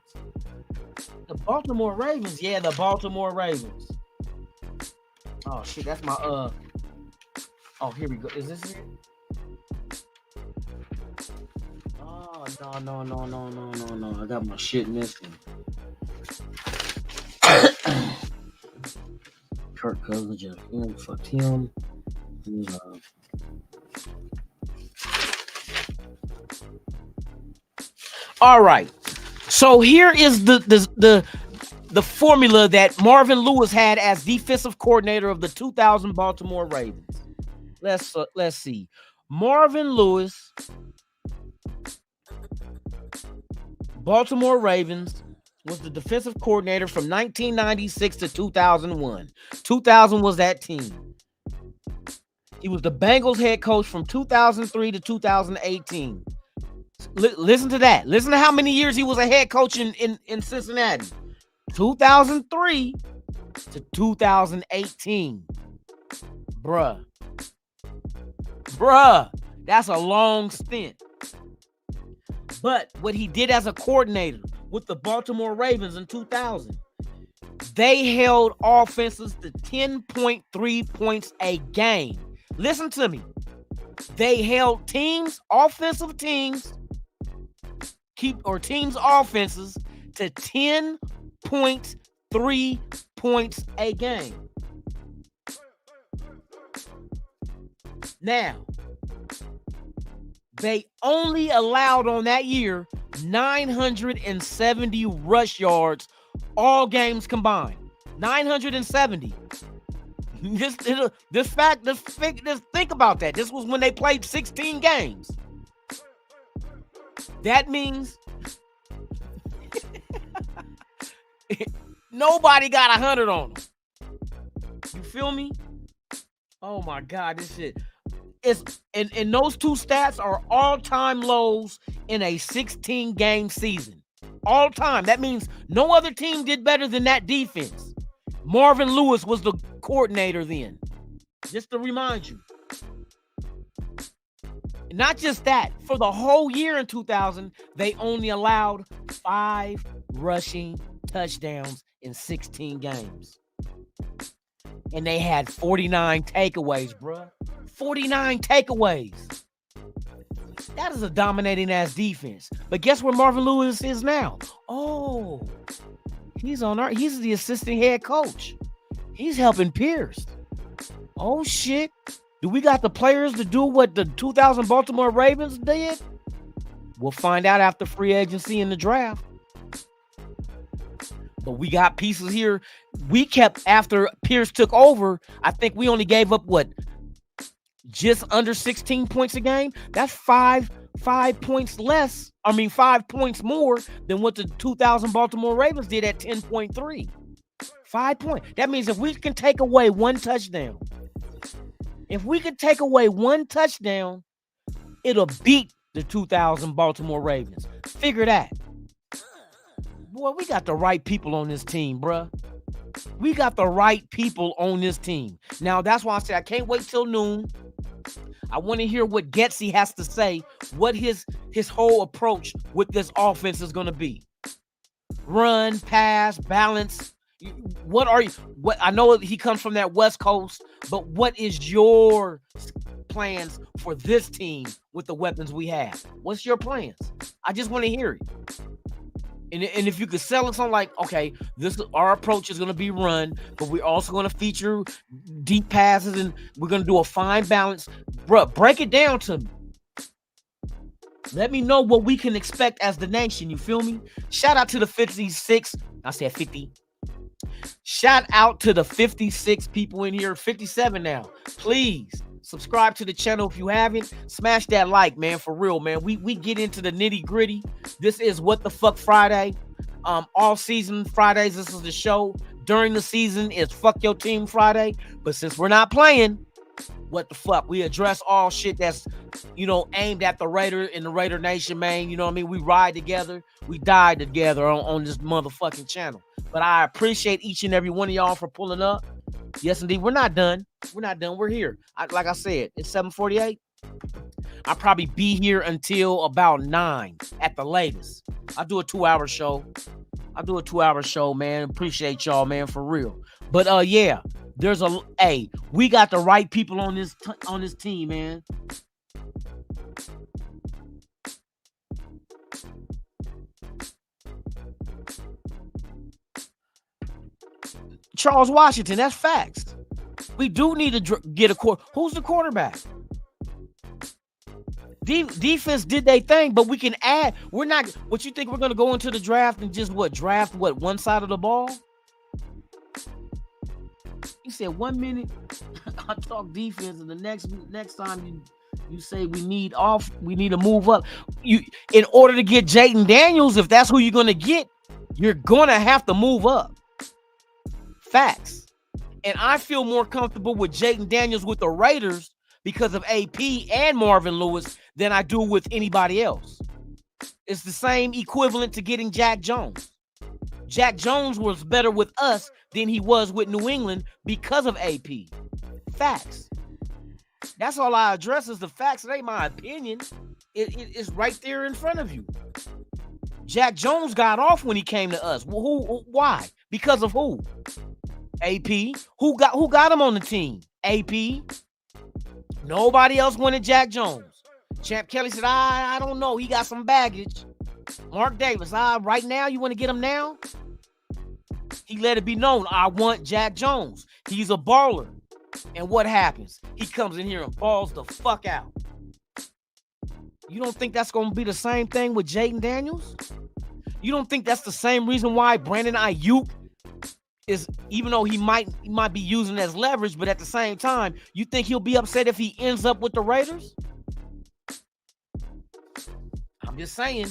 The Baltimore Ravens, yeah, the Baltimore Ravens. Oh shit, that's my Oh, here we go. Is this it? Oh no. I got my shit missing. Kirk Cousins, Jeff Him, fuck him. All right. So here is the formula that Marvin Lewis had as defensive coordinator of the 2000 Baltimore Ravens. Let's see. Marvin Lewis, Baltimore Ravens, was the defensive coordinator from 1996 to 2001. 2000 was that team. He was the Bengals head coach from 2003 to 2018. Listen to that. Listen to how many years he was a head coach in Cincinnati. 2003 to 2018. Bruh, that's a long stint. But what he did as a coordinator with the Baltimore Ravens in 2000, they held offenses to 10.3 points a game. Listen to me. They held offensive teams, teams' offenses to 10.3 points a game. Now, they only allowed on that year 970 rush yards, all games combined. 970. Just think about that. This was when they played 16 games. That means nobody got 100 on them. You feel me? Oh my God, this shit. And those two stats are all-time lows in a 16-game season. All time. That means no other team did better than that defense. Marvin Lewis was the coordinator then. Just to remind you. Not just that. For the whole year in 2000, they only allowed 5 rushing touchdowns in 16 games. And they had 49 takeaways, bruh. 49 takeaways. That is a dominating ass defense. But guess where Marvin Lewis is now? Oh, he's the assistant head coach. He's helping Pierce. Oh shit. Do we got the players to do what the 2000 Baltimore Ravens did? We'll find out after free agency and the draft. But we got pieces here. We kept, after Pierce took over, I think we only gave up just under 16 points a game. That's 5 points less. 5 points more than what the 2000 Baltimore Ravens did at 10.3. 5 points. That means if we can take away one touchdown, it'll beat the 2000 Baltimore Ravens. Figure that. Boy, we got the right people on this team, bruh. We got the right people on this team. Now, that's why I say I can't wait till noon. I want to hear what Getsy has to say, what his whole approach with this offense is going to be. Run, pass, balance. What I know he comes from that West Coast, but what is your plans for this team with the weapons we have? What's your plans? I just want to hear it. And if you could sell it something like, okay, our approach is going to be run, but we're also going to feature deep passes, and we're going to do a fine balance. Bruh, break it down to me. Let me know what we can expect as the nation. You feel me? Shout out to the 56. I said 50. Shout out to the 56 people in here. 57 now. Please subscribe to the channel if you haven't. Smash that like, man, for real, man. We get into the nitty gritty. This is What the Fuck Friday. All season Fridays, this is the show. During the season, it's Fuck Your Team Friday. But since we're not playing, what the fuck? We address all shit that's, aimed at the Raider and the Raider Nation, man. You know what I mean? We ride together. We die together on this motherfucking channel. But I appreciate each and every one of y'all for pulling up. Yes, indeed. We're not done. We're here. Like I said, it's 7:48. I'll probably be here until about 9 at the latest. I'll do a 2-hour show. Man. Appreciate y'all, man, for real. But yeah, we got the right people on this team, man. Charles Washington, that's facts. We do need to get who's the quarterback? Defense did their thing, but we can add. We're not. What you think we're going to go into the draft and just draft one side of the ball? You said 1 minute I talk defense, and the next time you say we need to move up. In order to get Jayden Daniels, if that's who you're going to get, you're going to have to move up. Facts. And I feel more comfortable with Jayden Daniels with the Raiders because of AP and Marvin Lewis than I do with anybody else. It's the same equivalent to getting Jack Jones. Jack Jones was better with us than he was with New England because of AP. Facts. That's all I address is the facts. It ain't my opinion. It's right there in front of you. Jack Jones got off when he came to us. Why? Because of who? AP. Who got him on the team? AP. Nobody else wanted Jack Jones. Champ Kelly said, I don't know. He got some baggage. Mark Davis, right now, you want to get him now? He let it be known, I want Jack Jones. He's a baller. And what happens? He comes in here and balls the fuck out. You don't think that's going to be the same thing with Jaden Daniels? You don't think that's the same reason why Brandon Ayuk is, even though he might be using it as leverage, but at the same time, you think he'll be upset if he ends up with the Raiders? I'm just saying,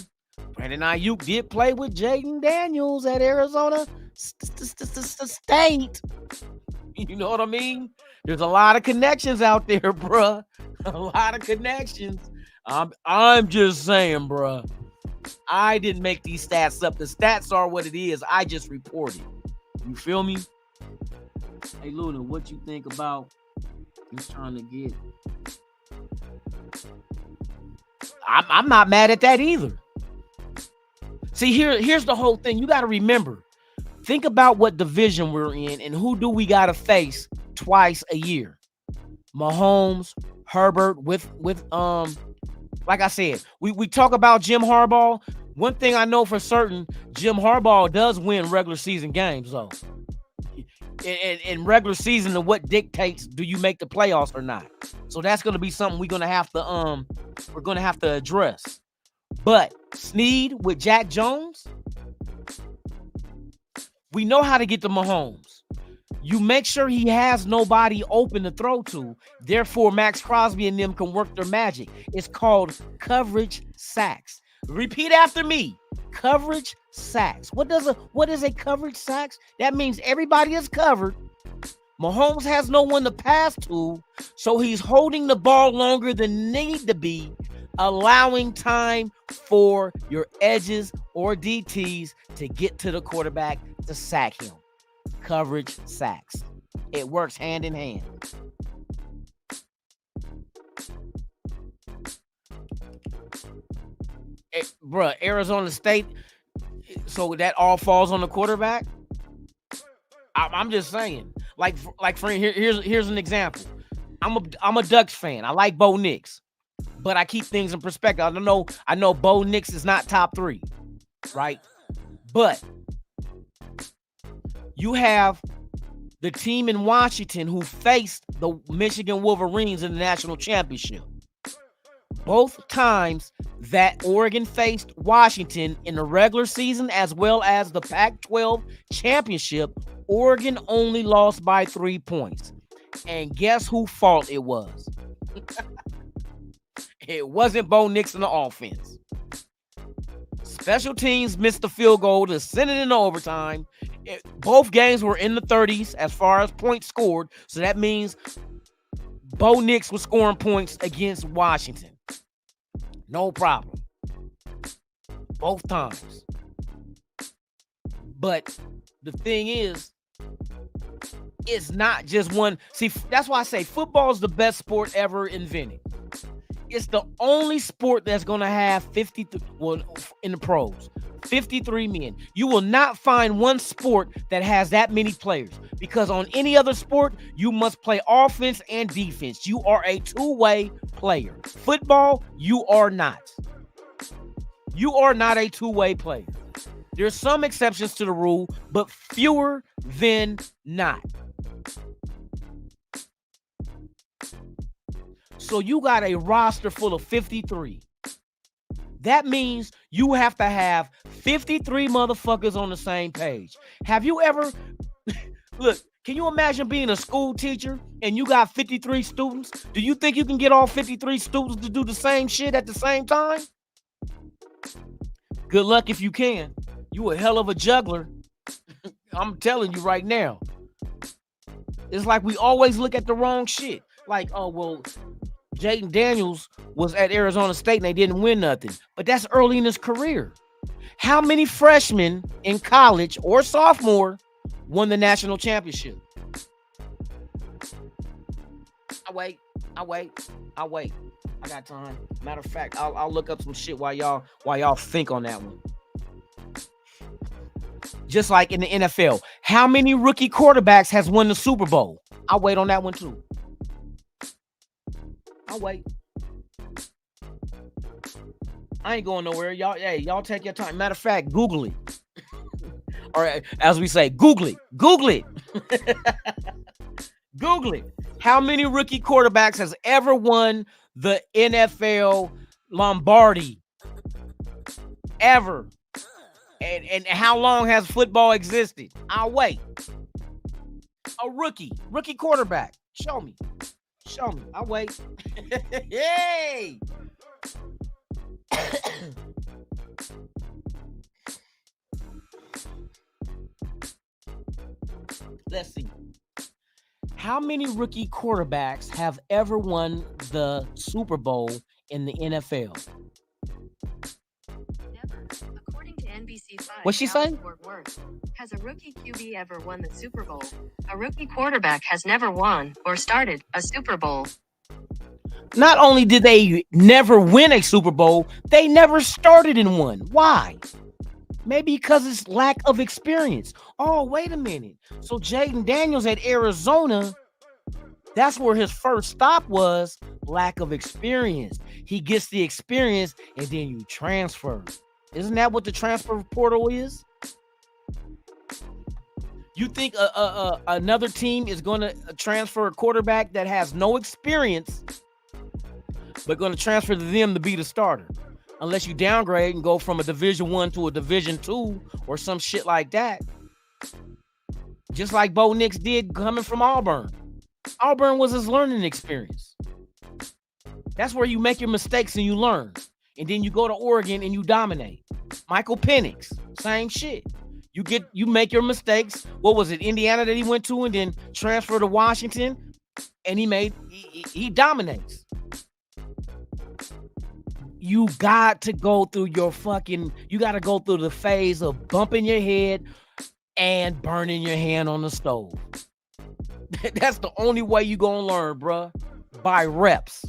Brandon Ayuk did play with Jaden Daniels at Arizona State. You know what I mean? There's a lot of connections out there, bruh. A lot of connections. I'm just saying, bruh. I didn't make these stats up. The stats are what it is. I just reported. You feel me? Hey, Luna, what you think about just trying to get? I'm not mad at that either. See, here's the whole thing. You got to remember. Think about what division we're in and who do we got to face twice a year. Mahomes, Herbert with like I said, we talk about Jim Harbaugh. One thing I know for certain, Jim Harbaugh does win regular season games, though. In regular season, what dictates do you make the playoffs or not? So that's going to be something we're going to have to address. But Snead with Jack Jones, we know how to get to Mahomes. You make sure he has nobody open to throw to. Therefore, Max Crosby and them can work their magic. It's called coverage sacks. Repeat after me. Coverage sacks. What is a coverage sacks? That means everybody is covered. Mahomes has no one to pass to, so he's holding the ball longer than need to be, allowing time for your edges or DTs to get to the quarterback to sack him. Coverage sacks. It works hand in hand. Bruh, Arizona State, so that all falls on the quarterback? I'm just saying. Like friend, here's an example. I'm a Ducks fan. I like Bo Nix, but I keep things in perspective. I know Bo Nix is not top 3, right? But you have the team in Washington who faced the Michigan Wolverines in the national championship. Both times that Oregon faced Washington in the regular season as well as the Pac-12 championship, Oregon only lost by 3 points. And guess whose fault it was? It wasn't Bo Nix in the offense. Special teams missed the field goal to send it into overtime. Both games were in the 30s as far as points scored. So that means Bo Nix was scoring points against Washington. No problem. Both times. But the thing is, it's not just one. See, that's why I say football is the best sport ever invented. It's the only sport that's going to have 53, well, in the pros, 53 men. You will not find one sport that has that many players, because on any other sport, you must play offense and defense. You are a two-way player. Football, you are not. You are not a two-way player. There's some exceptions to the rule, but fewer than not. So you got a roster full of 53. That means you have to have 53 motherfuckers on the same page. Have you ever... Look, can you imagine being a school teacher and you got 53 students? Do you think you can get all 53 students to do the same shit at the same time? Good luck if you can. You a hell of a juggler. I'm telling you right now. It's like we always look at the wrong shit. Like, oh, well, Jaden Daniels was at Arizona State and they didn't win nothing. But that's early in his career. How many freshmen in college or sophomore won the national championship? I wait. I got time. Matter of fact, I'll look up some shit while y'all think on that one. Just like in the NFL. How many rookie quarterbacks has won the Super Bowl? I'll wait on that one too. I'll wait. I ain't going nowhere. Y'all take your time. Matter of fact, Google it. Or as we say, Google it. Google it. Google it. How many rookie quarterbacks has ever won the NFL Lombardi? Ever. And how long has football existed? I'll wait. A rookie quarterback. Show me. I'll wait. Hey. Let's see. How many rookie quarterbacks have ever won the Super Bowl in the NFL? Never. According to NBC5, What's she saying? Fort Worth, has a rookie QB ever won the Super Bowl? A rookie quarterback has never won or started a Super Bowl. Not only did they never win a Super Bowl, they never started in one. Why? Maybe because it's lack of experience. Oh, wait a minute. So Jaden Daniels at Arizona, that's where his first stop was. Lack of experience. He gets the experience and then you transfer. Isn't that what the transfer portal is? You think another team is going to transfer a quarterback that has no experience, but going to transfer to them to be the starter? Unless you downgrade and go from a Division I to a Division II or some shit like that. Just like Bo Nix did coming from Auburn. Auburn was his learning experience. That's where you make your mistakes and you learn. And then you go to Oregon and you dominate. Michael Penix, same shit. You make your mistakes. What was it, Indiana that he went to and then transferred to Washington? And he dominates. You got to go through you got to go through the phase of bumping your head and burning your hand on the stove. That's the only way you gonna learn, bruh. By reps.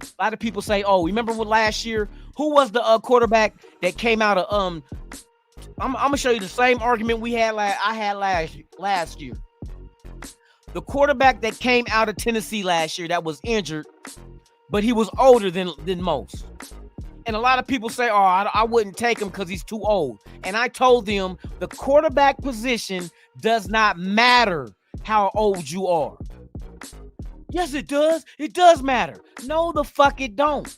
A lot of people say, oh, remember what last year? Who was the quarterback that came out of I'm gonna show you the same argument I had last year. The quarterback that came out of Tennessee last year that was injured, but he was older than most. And a lot of people say, oh, I wouldn't take him because he's too old. And I told them the quarterback position does not matter how old you are. Yes, it does. It does matter. No, the fuck it don't.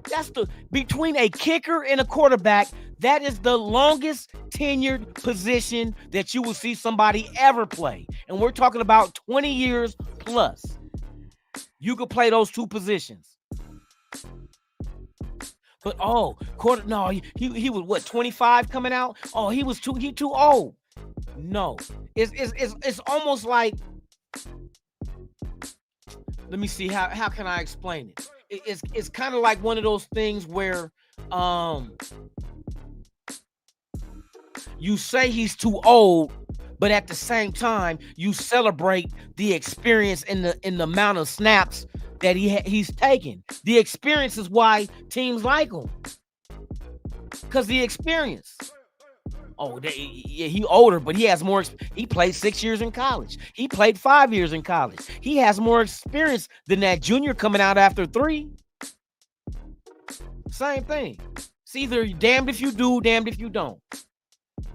That's between a kicker and a quarterback, that is the longest tenured position that you will see somebody ever play. And we're talking about 20 years plus. You could play those two positions. But he was what, 25 coming out? Oh, he too old. No. It's almost like, let me see, how can I explain it? It's kind of like one of those things where you say he's too old, but at the same time you celebrate the experience and the amount of snaps that he's taken. The experience is why teams like him, because the experience. Oh, he older, but he has more. He played 6 years in college. He played 5 years in college. He has more experience than that junior coming out after 3. Same thing. It's either damned if you do, damned if you don't.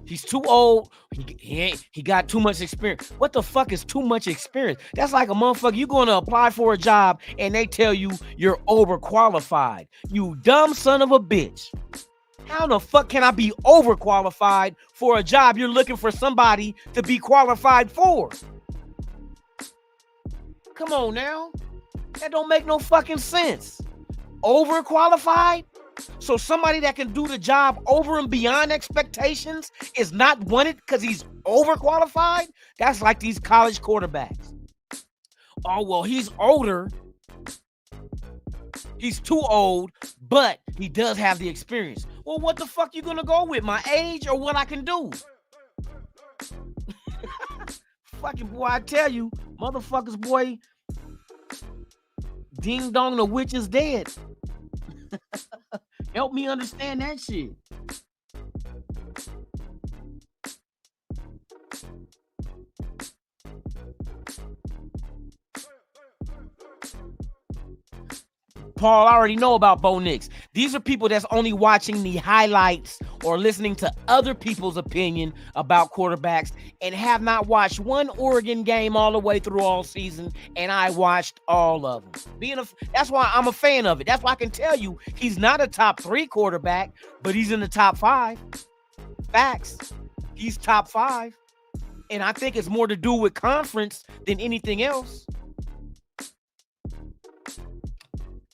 He's too old. He got too much experience. What the fuck is too much experience? That's like a motherfucker. You going to apply for a job and they tell you you're overqualified. You dumb son of a bitch. How the fuck can I be overqualified for a job you're looking for somebody to be qualified for? Come on now. That don't make no fucking sense. Overqualified? So somebody that can do the job over and beyond expectations is not wanted because he's overqualified? That's like these college quarterbacks. Oh, well, he's older. He's too old, but he does have the experience. Well, what the fuck you gonna go with? My age or what I can do? Fucking boy, I tell you, motherfuckers, boy, ding dong, the witch is dead. Help me understand that shit. Paul, I already know about Bo Nix. These are people that's only watching the highlights or listening to other people's opinion about quarterbacks and have not watched one Oregon game all the way through all season, and I watched all of them. That's why I'm a fan of it. That's why I can tell you he's not a top 3 quarterback, but he's in the top 5. Facts. He's top 5. And I think it's more to do with conference than anything else.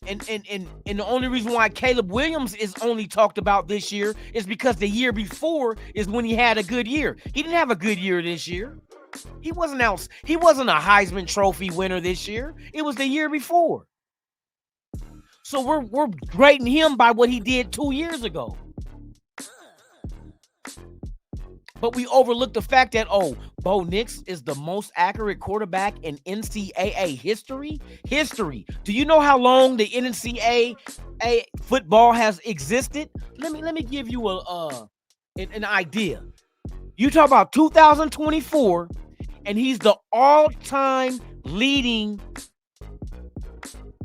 And the only reason why Caleb Williams is only talked about this year is because the year before is when he had a good year. He didn't have a good year this year. He wasn't a Heisman Trophy winner this year. It was the year before. So we're grading him by what he did 2 years ago. But we overlook the fact that, Bo Nix is the most accurate quarterback in NCAA history. Do you know how long the NCAA football has existed? Let me give you an idea. You talk about 2024, and he's the all-time leading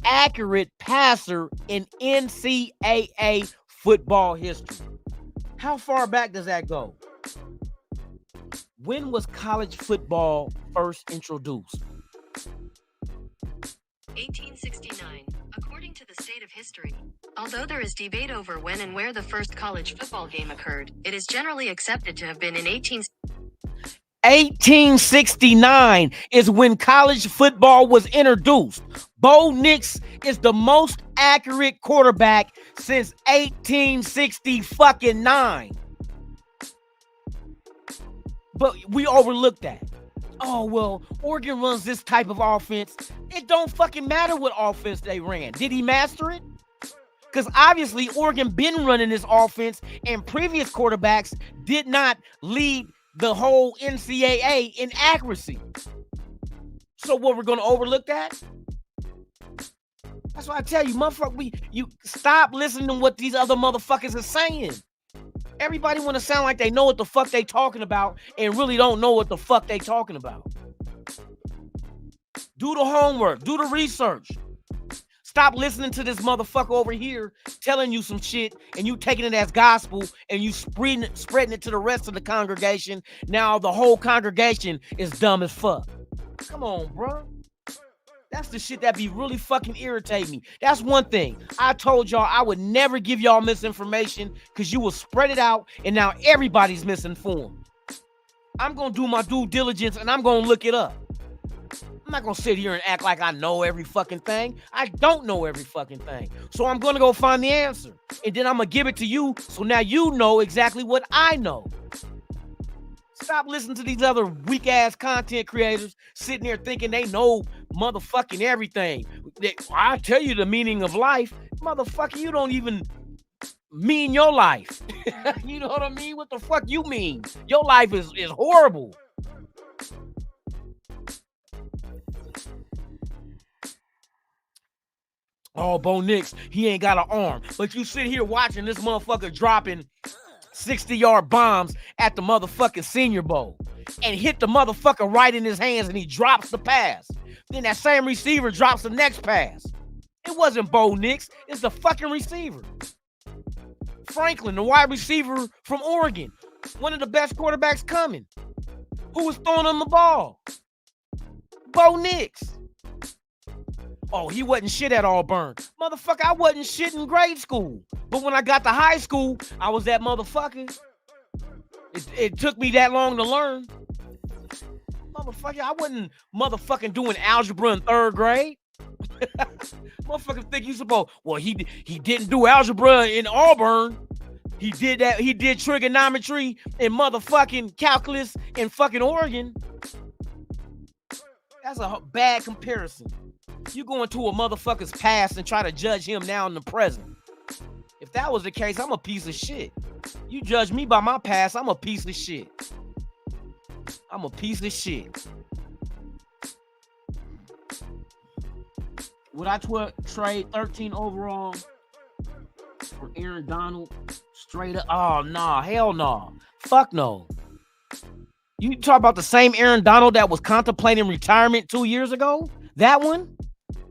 accurate passer in NCAA football history. How far back does that go? When was college football first introduced? 1869, according to the State of History. Although there is debate over when and where the first college football game occurred, it is generally accepted to have been in 1869 is when college football was introduced. Bo Nix is the most accurate quarterback since 1869. But we overlooked that. Oh, well, Oregon runs this type of offense. It don't fucking matter what offense they ran. Did he master it? Because obviously Oregon been running this offense, and previous quarterbacks did not lead the whole NCAA in accuracy. So what, we're going to overlook that? That's why I tell you, motherfucker, you stop listening to what these other motherfuckers are saying. Everybody want to sound like they know what the fuck they talking about and really don't know what the fuck they talking about. Do the homework. Do the research. Stop listening to this motherfucker over here telling you some shit and you taking it as gospel and you spreading it to the rest of the congregation. Now the whole congregation is dumb as fuck. Come on, bro. That's the shit that be really fucking irritating me. That's one thing. I told y'all I would never give y'all misinformation because you will spread it out and now everybody's misinformed. I'm going to do my due diligence and I'm going to look it up. I'm not going to sit here and act like I know every fucking thing. I don't know every fucking thing. So I'm going to go find the answer. And then I'm going to give it to you so now you know exactly what I know. Stop listening to these other weak-ass content creators sitting there thinking they know motherfucking everything. I tell you the meaning of life. Motherfucker, you don't even mean your life. You know what I mean? What the fuck you mean? Your life is horrible. Oh, Bo Nix, he ain't got an arm. But you sit here watching this motherfucker dropping 60-yard bombs at the motherfucking Senior Bowl and hit the motherfucker right in his hands and he drops the pass. Then that same receiver drops the next pass. It wasn't Bo Nix. It's the fucking receiver. Franklin, the wide receiver from Oregon. One of the best quarterbacks coming. Who was throwing him the ball? Bo Nix. Oh, he wasn't shit at Auburn. Motherfucker, I wasn't shit in grade school. But when I got to high school, I was that motherfucker. It took me that long to learn. Motherfucker, I wasn't motherfucking doing algebra in 3rd grade. Motherfucker think you supposed, well, he didn't do algebra in Auburn. He did that. He did trigonometry and motherfucking calculus in fucking Oregon. That's a bad comparison. You go into a motherfucker's past and try to judge him now in the present. If that was the case, I'm a piece of shit. You judge me by my past, I'm a piece of shit. I'm a piece of shit. Would I trade 13 overall for Aaron Donald straight up? Oh, nah, hell no. Fuck no. You talk about the same Aaron Donald that was contemplating retirement 2 years ago? That one?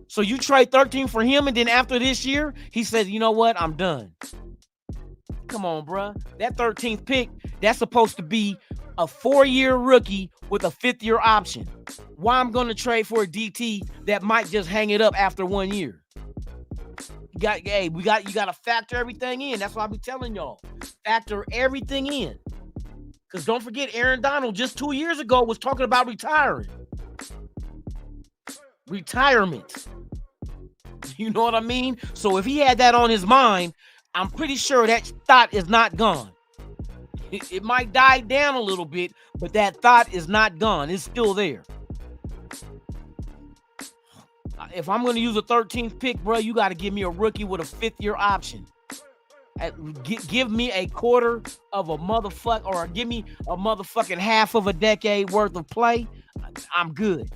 So you trade 13 for him, and then after this year, he says, you know what? I'm done. Come on, bruh. That 13th pick, that's supposed to be a 4-year rookie with a 5th-year option. Why I'm going to trade for a DT that might just hang it up after 1 year? You got to factor everything in. That's why I be telling y'all. Factor everything in. Because don't forget, Aaron Donald just 2 years ago was talking about retiring. Retirement. You know what I mean? So if he had that on his mind, I'm pretty sure that thought is not gone. It might die down a little bit, but that thought is not gone. It's still there. If I'm going to use a 13th pick, bro, you got to give me a rookie with a 5th-year option. Give me a quarter of a motherfucker, or give me a motherfucking half of a decade worth of play. I'm good.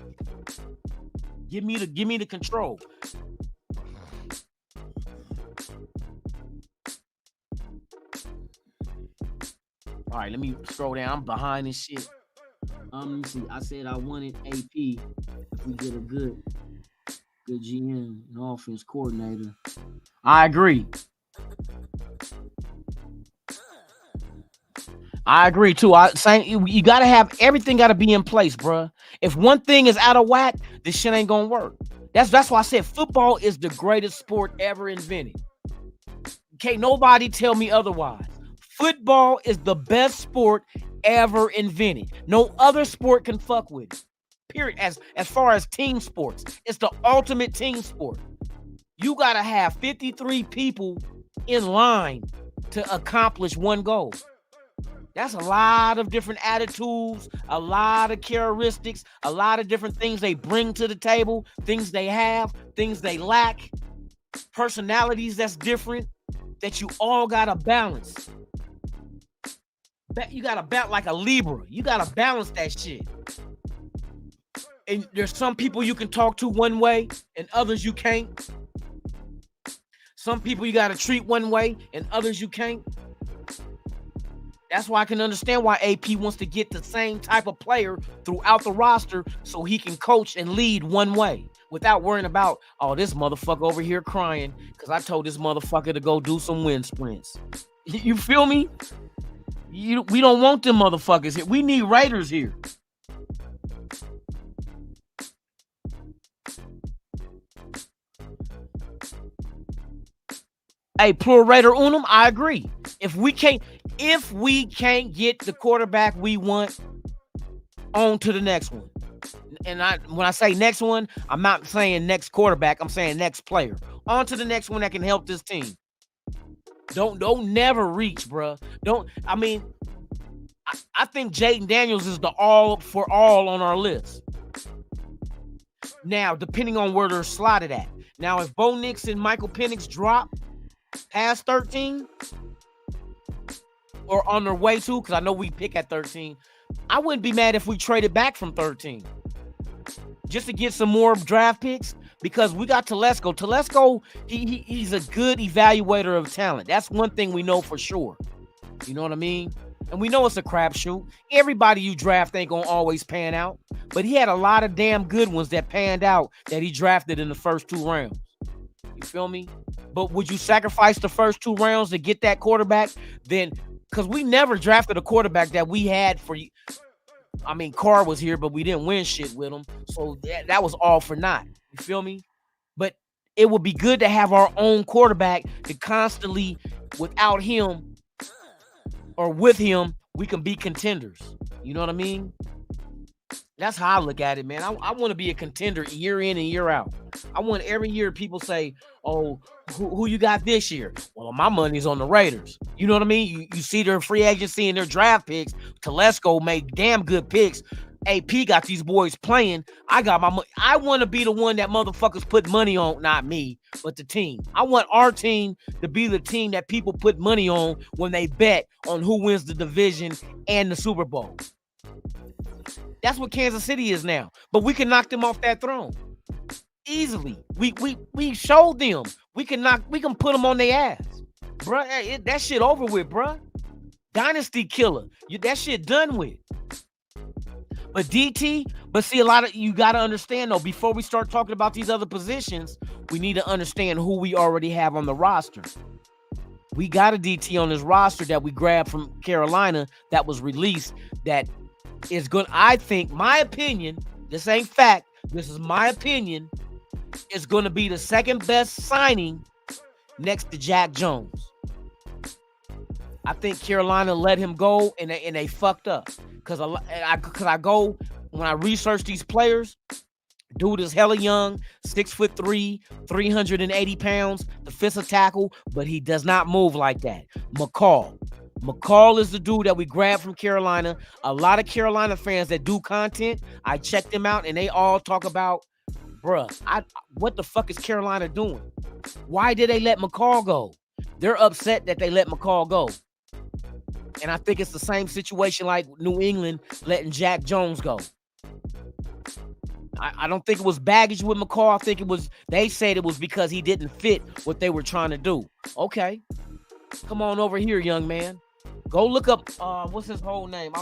Give me the control. All right, let me scroll down. I'm behind this shit. Let me see. I said I wanted AP if we get a good GM and offense coordinator. I agree. I agree too. You gotta have everything. Got to be in place, bruh. If one thing is out of whack, this shit ain't gonna work. That's why I said football is the greatest sport ever invented. Can't nobody tell me otherwise. Football is the best sport ever invented. No other sport can fuck with it. Period. As far as team sports, it's the ultimate team sport. You gotta have 53 people in line to accomplish one goal. That's a lot of different attitudes, a lot of characteristics, a lot of different things they bring to the table, things they have, things they lack, personalities that's different, that you all gotta balance. You gotta balance like a Libra. You gotta balance that shit. And there's some people you can talk to one way and others you can't. Some people you gotta treat one way and others you can't. That's why I can understand why AP wants to get the same type of player throughout the roster so he can coach and lead one way without worrying about, oh, this motherfucker over here crying because I told this motherfucker to go do some wind sprints. You feel me? We don't want them motherfuckers here. We need Raiders here. Hey, plurator unum, I agree. If we can't get the quarterback we want, on to the next one. And when I say next one, I'm not saying next quarterback, I'm saying next player. On to the next one that can help this team. Don't never reach, bro. I think Jaden Daniels is the all for all on our list. Now, depending on where they're slotted at. Now, if Bo Nix and Michael Penix drop past 13 or on their way to, because I know we pick at 13, I wouldn't be mad if we traded back from 13 just to get some more draft picks, because we got Telesco. Telesco, he's a good evaluator of talent. That's one thing we know for sure. You know what I mean? And we know it's a crapshoot. Everybody you draft ain't gonna always pan out, but he had a lot of damn good ones that panned out that he drafted in the first 2 rounds. You feel me? But would you sacrifice the first 2 rounds to get that quarterback? Then, because we never drafted a quarterback that we had for you. I mean, Carr was here, but we didn't win shit with him. So that was all for naught. You feel me? But it would be good to have our own quarterback to constantly, without him or with him, we can be contenders. You know what I mean? That's how I look at it, man. I want to be a contender year in and year out. I want every year people say, oh, who you got this year? Well, my money's on the Raiders. You know what I mean? You see their free agency and their draft picks. Telesco made damn good picks. AP got these boys playing. I got my money. I want to be the one that motherfuckers put money on, not me, but the team. I want our team to be the team that people put money on when they bet on who wins the division and the Super Bowl. That's what Kansas City is now. But we can knock them off that throne easily. We showed them we can put them on their ass, bro. That shit over with, bro. Dynasty killer. That shit done with. But DT, but see, a lot of you got to understand though, before we start talking about these other positions, we need to understand who we already have on the roster. We got a DT on this roster that we grabbed from Carolina that was released that is good. I think, my opinion, this ain't fact, this is my opinion, is going to be the second best signing next to Jack Jones. I think Carolina let him go and they fucked up. Because I go, when I research these players, dude is hella young, 6'3", 380 pounds, defensive tackle, but he does not move like that. McCall is the dude that we grabbed from Carolina. A lot of Carolina fans that do content, I checked them out, and they all talk about, bruh, what the fuck is Carolina doing? Why did they let McCall go? They're upset that they let McCall go. And I think it's the same situation like New England letting Jack Jones go. I don't think it was baggage with McCall. I think it was, they said it was because he didn't fit what they were trying to do. Okay. Come on over here, young man. Go look up, what's his whole name?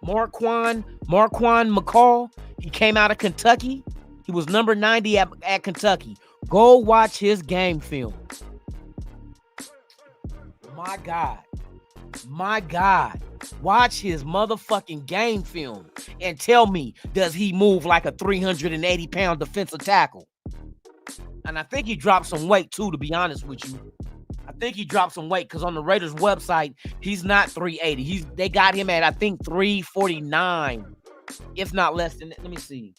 Marquand McCall. He came out of Kentucky. He was number 90 at Kentucky. Go watch his game film. My God. Watch his motherfucking game film and tell me, does he move like a 380-pound defensive tackle? And I think he dropped some weight too, to be honest with you. I think he dropped some weight because on the Raiders website, he's not 380. They got him at, I think, 349, if not less than that. Let me see.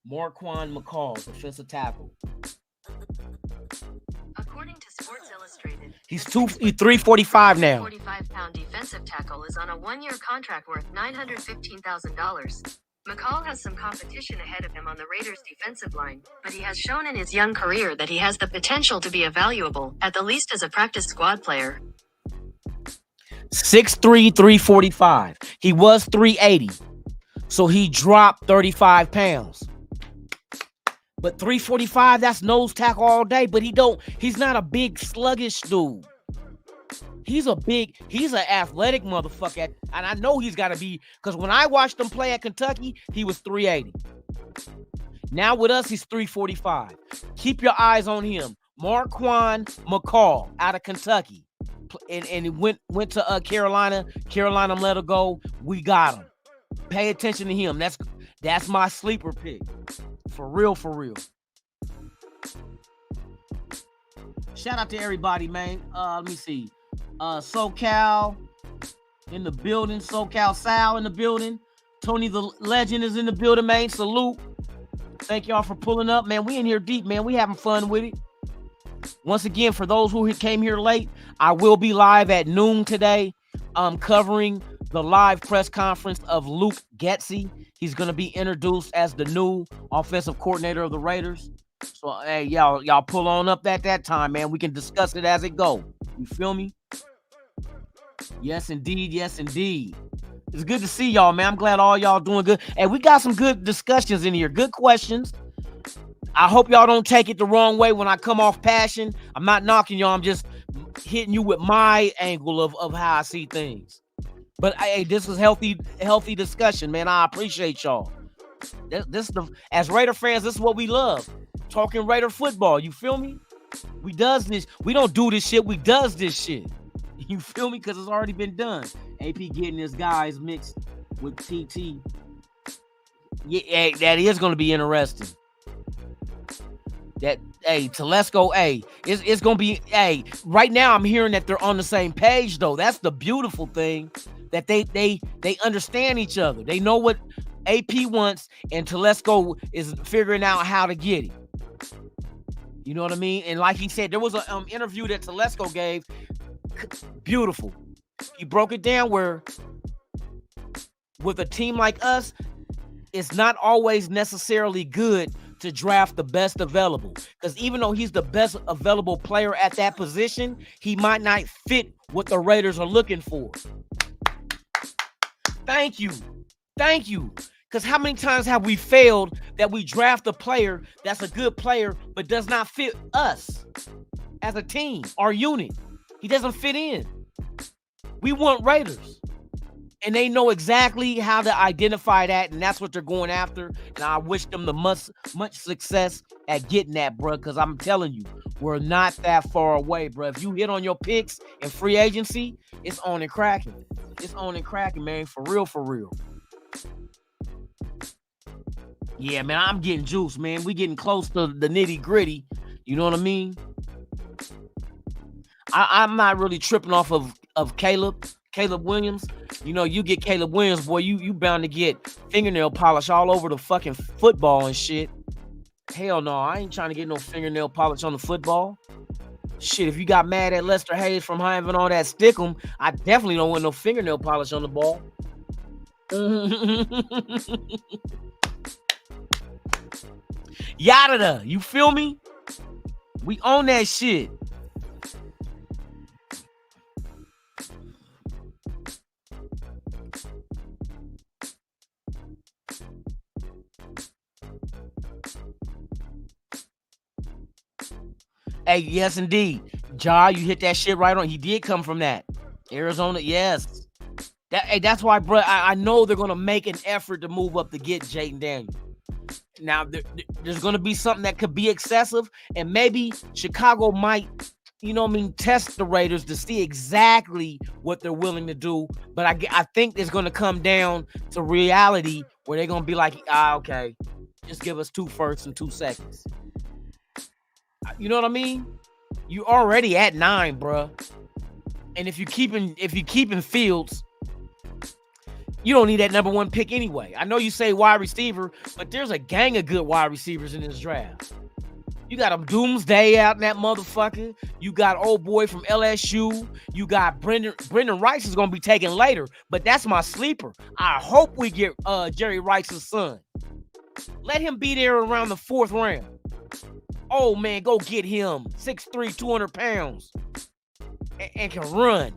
Marquand McCall, defensive tackle. According to Sports Illustrated, He's 345 now. 45-pound defensive tackle is on a one-year contract worth $915,000. McCall has some competition ahead of him on the Raiders' defensive line, but he has shown in his young career that he has the potential to be valuable, at the least as a practice squad player. 6'3", 345. He was 380. So he dropped 35 pounds. But 345, that's nose tackle all day. But he's not a big sluggish dude. He's an athletic motherfucker. And I know he's got to be, because when I watched him play at Kentucky, he was 380. Now with us, he's 345. Keep your eyes on him. Marquand McCall out of Kentucky. And he went to Carolina. Carolina let her go. We got him. Pay attention to him. That's my sleeper pick. For real. Shout out to everybody, man. Let me see. SoCal in the building. SoCal Sal in the building. Tony the Legend is in the building, man. Salute. Thank y'all for pulling up, man. We in here deep, man. We having fun with it. Once again, for those who came here late, I will be live at noon today. Covering the live press conference of Luke Getsy. He's going to be introduced as the new offensive coordinator of the Raiders. So, hey, y'all pull on up at that time, man. We can discuss it as it go. You feel me? Yes, indeed. It's good to see y'all, man. I'm glad all y'all doing good. Hey, we got some good discussions in here. Good questions. I hope y'all don't take it the wrong way when I come off passion. I'm not knocking y'all. I'm just hitting you with my angle of how I see things. But hey, this was healthy discussion, man. I appreciate y'all. As Raider fans, this is what we love. Talking Raider football. You feel me? We does this. We don't do this shit. We does this shit. You feel me? Because it's already been done. AP getting his guys mixed with TT. Yeah, that is going to be interesting. Telesco, it's going to be, right now I'm hearing that they're on the same page, though. That's the beautiful thing, that they understand each other. They know what AP wants, and Telesco is figuring out how to get it. You know what I mean? And like he said, there was an interview that Telesco gave. Beautiful. He broke it down where with a team like us, it's not always necessarily good to draft the best available, because even though he's the best available player at that position, he might not fit what the Raiders are looking for. Thank you. Because how many times have we failed that we draft a player that's a good player but does not fit us as a team, our unit? He doesn't fit in. We want Raiders. And they know exactly how to identify that, and that's what they're going after. And I wish them the much success at getting that, bro, because I'm telling you, we're not that far away, bro. If you hit on your picks in free agency, it's on and cracking. It's on and cracking, man, for real, for real. Yeah, man, I'm getting juice, man. We getting close to the nitty gritty. You know what I mean? I'm not really tripping off of Caleb Williams. You know, you get Caleb Williams, boy, you bound to get fingernail polish all over the fucking football and shit. Hell no, I ain't trying to get no fingernail polish on the football. Shit, if you got mad at Lester Hayes from having all that stickum, I definitely don't want no fingernail polish on the ball. Yada, you feel me? We own that shit. Hey, yes, indeed. Ja, you hit that shit right on. He did come from that. Arizona, yes. That's why, bro, I know they're going to make an effort to move up to get Jayden Daniels. Now, there's going to be something that could be excessive, and maybe Chicago might, you know what I mean, test the Raiders to see exactly what they're willing to do. But I think it's going to come down to reality where they're going to be like, okay, just give us 2 firsts and 2 seconds. You know what I mean? You already at 9, bro. And if you keeping Fields, you don't need that number 1 pick anyway. I know you say wide receiver, but there's a gang of good wide receivers in this draft. You got a Doomsday out in that motherfucker. You got old boy from LSU. You got Brendan Rice is gonna be taken later, but that's my sleeper. I hope we get Jerry Rice's son. Let him be there around the 4th round. Oh, man, go get him. 6'3", 200 pounds. And can run.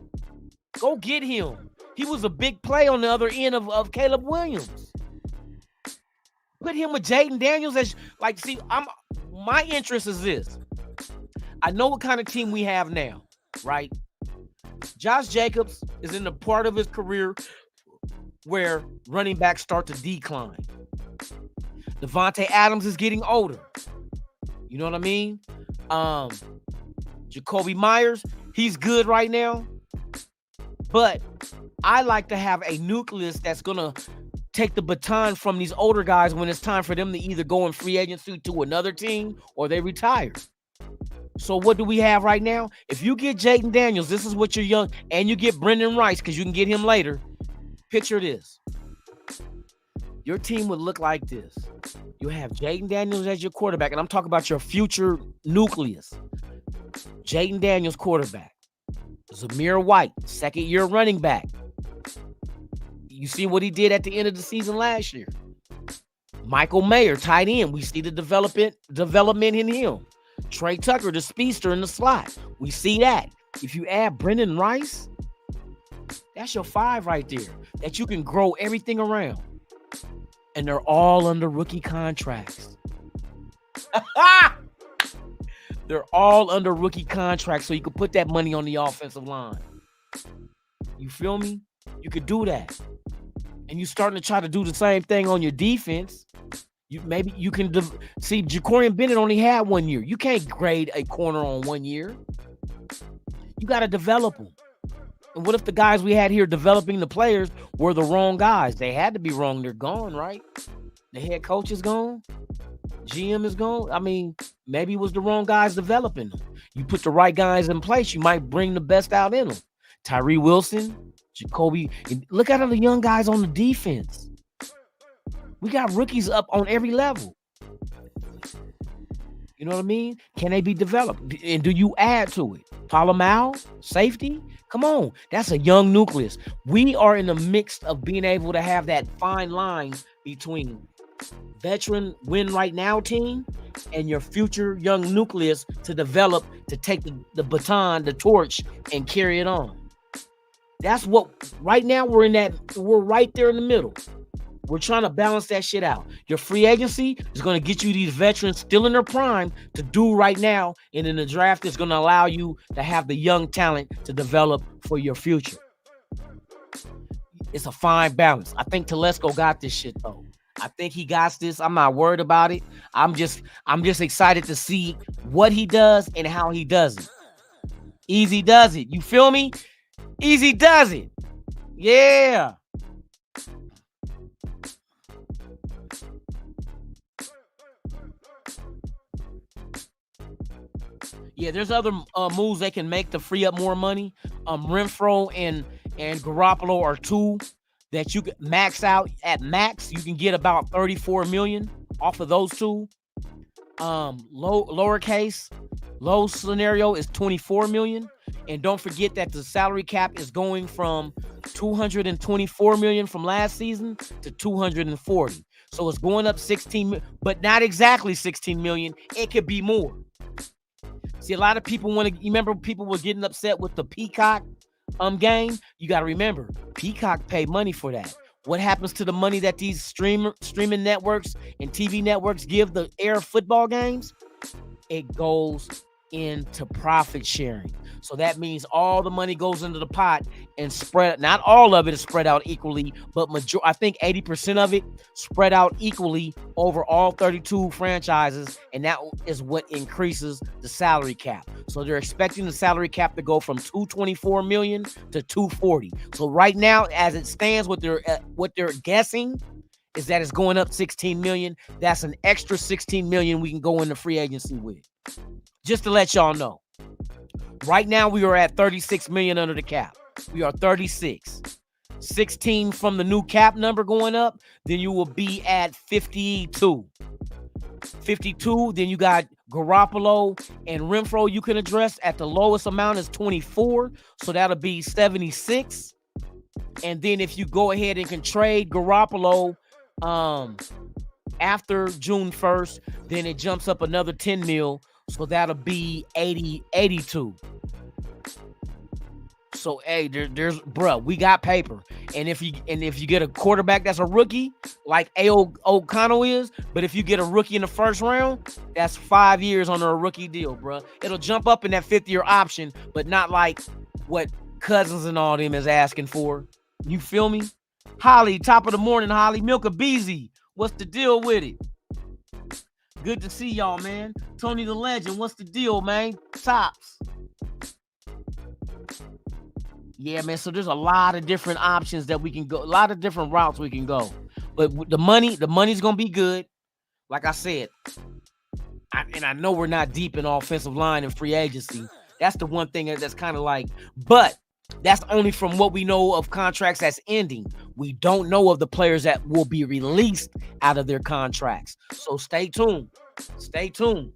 Go get him. He was a big play on the other end of Caleb Williams. Put him with Jayden Daniels as, like, see, my interest is this. I know what kind of team we have now, right? Josh Jacobs is in the part of his career where running backs start to decline. Devontae Adams is getting older. You know what I mean? Jacoby Myers, he's good right now. But I like to have a nucleus that's going to take the baton from these older guys when it's time for them to either go in free agency to another team or they retire. So what do we have right now? If you get Jayden Daniels, this is what you're young, and you get Brendan Rice because you can get him later. Picture this. Your team would look like this. You have Jayden Daniels as your quarterback, and I'm talking about your future nucleus. Jayden Daniels, quarterback. Zamir White, second-year running back. You see what he did at the end of the season last year. Michael Mayer, tight end. We see the development in him. Trey Tucker, the speedster in the slot. We see that. If you add Brendan Rice, that's your 5 right there that you can grow everything around. And they're all under rookie contracts. They're all under rookie contracts, so you can put that money on the offensive line. You feel me? You could do that. And you're starting to try to do the same thing on your defense. Maybe you can see Jacorian Bennett only had 1 year. You can't grade a corner on 1 year. You got to develop them. And what if the guys we had here developing the players were the wrong guys? They had to be wrong. They're gone, right? The head coach is gone. GM is gone. I mean, maybe it was the wrong guys developing them. You put the right guys in place, you might bring the best out in them. Tyree Wilson, Jacoby. Look at all the young guys on the defense. We got rookies up on every level. You know what I mean? Can they be developed? And do you add to it? Palomal, safety? Come on. That's a young nucleus. We are in the mix of being able to have that fine line between veteran win right now team and your future young nucleus to develop, to take the baton, the torch, and carry it on. That's what, right now we're right there in the middle. We're trying to balance that shit out. Your free agency is going to get you these veterans still in their prime to do right now. And in the draft, it's going to allow you to have the young talent to develop for your future. It's a fine balance. I think Telesco got this shit though. I think he got this. I'm not worried about it. I'm just excited to see what he does and how he does it. Easy does it. You feel me? Easy does it. Yeah. Yeah, there's other moves they can make to free up more money. Renfro and Garoppolo are two that you can max out at max. You can get about 34 million off of those two. Low scenario is 24 million. And don't forget that the salary cap is going from 224 million from last season to 240. So it's going up 16, but not exactly 16 million. It could be more. See, a lot of people want to, you remember people were getting upset with the Peacock game? You got to remember, Peacock paid money for that. What happens to the money that these streaming networks and TV networks give the air football games? It goes into profit sharing. So that means all the money goes into the pot and spread. Not all of it is spread out equally, but I think 80% of it spread out equally over all 32 franchises, and that is what increases the salary cap. So they're expecting the salary cap to go from 224 million to 240. So right now, as it stands, what they're guessing is that it's going up 16 million. That's an extra 16 million we can go into free agency with. Just to let y'all know. Right now, we are at 36 million under the cap. We are 36. 16 from the new cap number going up, then you will be at 52. 52, then you got Garoppolo and Renfro you can address. At the lowest amount is 24, so that'll be 76. And then if you go ahead and can trade Garoppolo after June 1st, then it jumps up another 10 mil. So that'll be 82. So hey, there's we got paper. And if you get a quarterback that's a rookie, like O'Connell is, but if you get a rookie in the first round, that's 5 years on a rookie deal, bro. It'll jump up in that 5th-year option, but not like what Cousins and all them is asking for. You feel me? Holly, top of the morning, Holly. Milka Beezy, what's the deal with it? Good to see y'all, man. Tony the Legend, what's the deal, man? Tops. Yeah, man, so there's a lot of different options that we can go, a lot of different routes we can go. But the money's going to be good. Like I said, I know we're not deep in offensive line and free agency. That's the one thing that's kind of like, but that's only from what we know of contracts that's ending. We don't know of the players that will be released out of their contracts. So stay tuned. Stay tuned.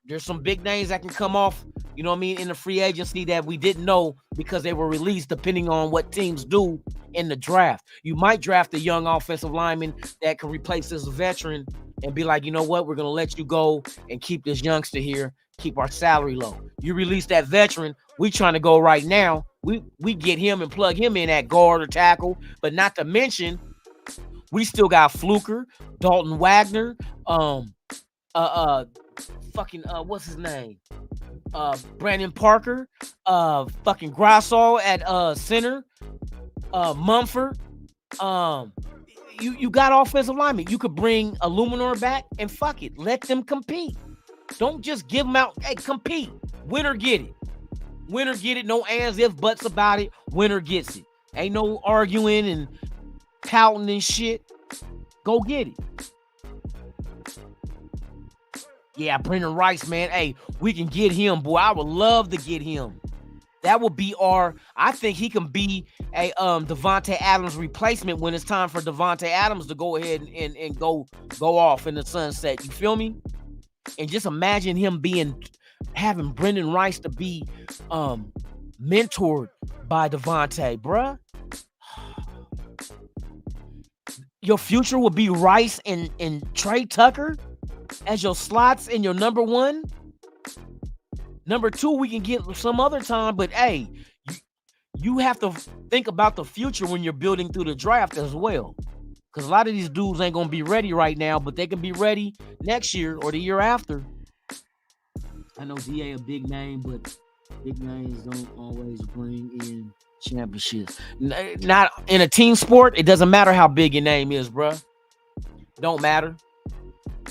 There's some big names that can come off, you know what I mean, in the free agency that we didn't know because they were released depending on what teams do in the draft. You might draft a young offensive lineman that can replace this veteran and be like, you know what, we're going to let you go and keep this youngster here, keep our salary low. You release that veteran, we trying to go right now. We get him and plug him in at guard or tackle, but not to mention, we still got Fluker, Dalton Wagner, what's his name? Brandon Parker, fucking Grasso at center, Mumford. You got offensive linemen. You could bring a Luminor back and fuck it. Let them compete. Don't just give them out. Hey, compete. Winner get it. Winner get it. No ands, if, buts about it. Winner gets it. Ain't no arguing and pouting and shit. Go get it. Yeah, Brendan Rice, man. Hey, we can get him, boy. I would love to get him. That would be I think he can be a Devontae Adams replacement when it's time for Devontae Adams to go ahead and go off in the sunset. You feel me? And just imagine him having Brendan Rice to be mentored by Devontae, bruh. Your future will be Rice and Trey Tucker as your slots and your number one. Number two, we can get some other time, but hey, you have to think about the future when you're building through the draft as well. Because a lot of these dudes ain't going to be ready right now, but they can be ready next year or the year after. I know DA a big name, but big names don't always bring in Championship. Not in a team sport. It doesn't matter how big your name is, bruh. Don't matter.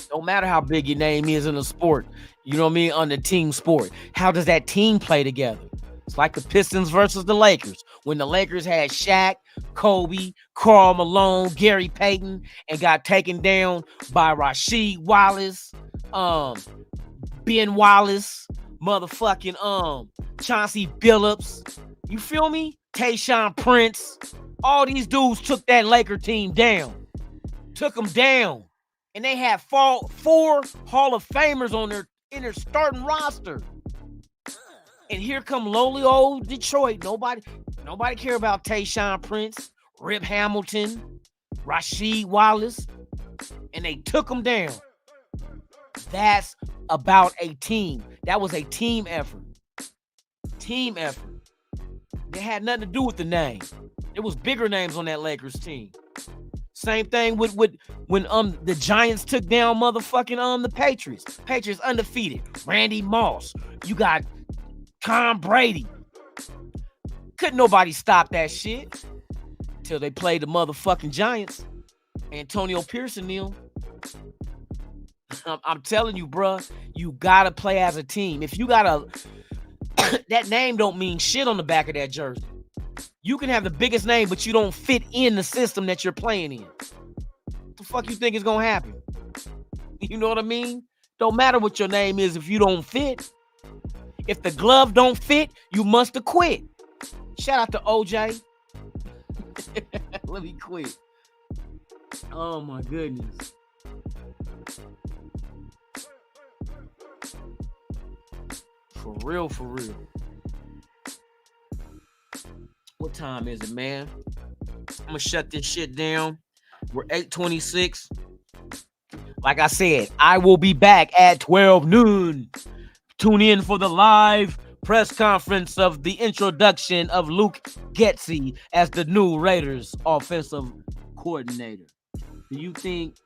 Don't matter how big your name is in a sport. You know what I mean? On the team sport. How does that team play together? It's like the Pistons versus the Lakers. When the Lakers had Shaq, Kobe, Karl Malone, Gary Payton, and got taken down by Rasheed Wallace, Ben Wallace, motherfucking Chauncey Billups. You feel me? Tayshaun Prince. All these dudes took that Laker team down. Took them down. And they had four Hall of Famers in their starting roster. And here come lowly old Detroit. Nobody care about Tayshaun Prince, Rip Hamilton, Rasheed Wallace. And they took them down. That's about a team. That was a team effort. Team effort. It had nothing to do with the name. There was bigger names on that Lakers team. Same thing with when the Giants took down motherfucking the Patriots. Patriots undefeated. Randy Moss. You got Tom Brady. Couldn't nobody stop that shit till they played the motherfucking Giants. Antonio Pierce and them. I'm telling you, bruh, you gotta play as a team. If you gotta, that name don't mean shit on the back of that jersey. You can have the biggest name, but you don't fit in the system that you're playing in. What the fuck you think is gonna happen? You know what I mean? Don't matter what your name is if you don't fit. If the glove don't fit, you must have quit. Shout out to OJ. Let me quit. Oh my goodness. For real, for real. What time is it, man? I'm gonna shut this shit down. We're 8:26. Like I said, I will be back at 12 noon. Tune in for the live press conference of the introduction of Luke Getsy as the new Raiders offensive coordinator. Do you think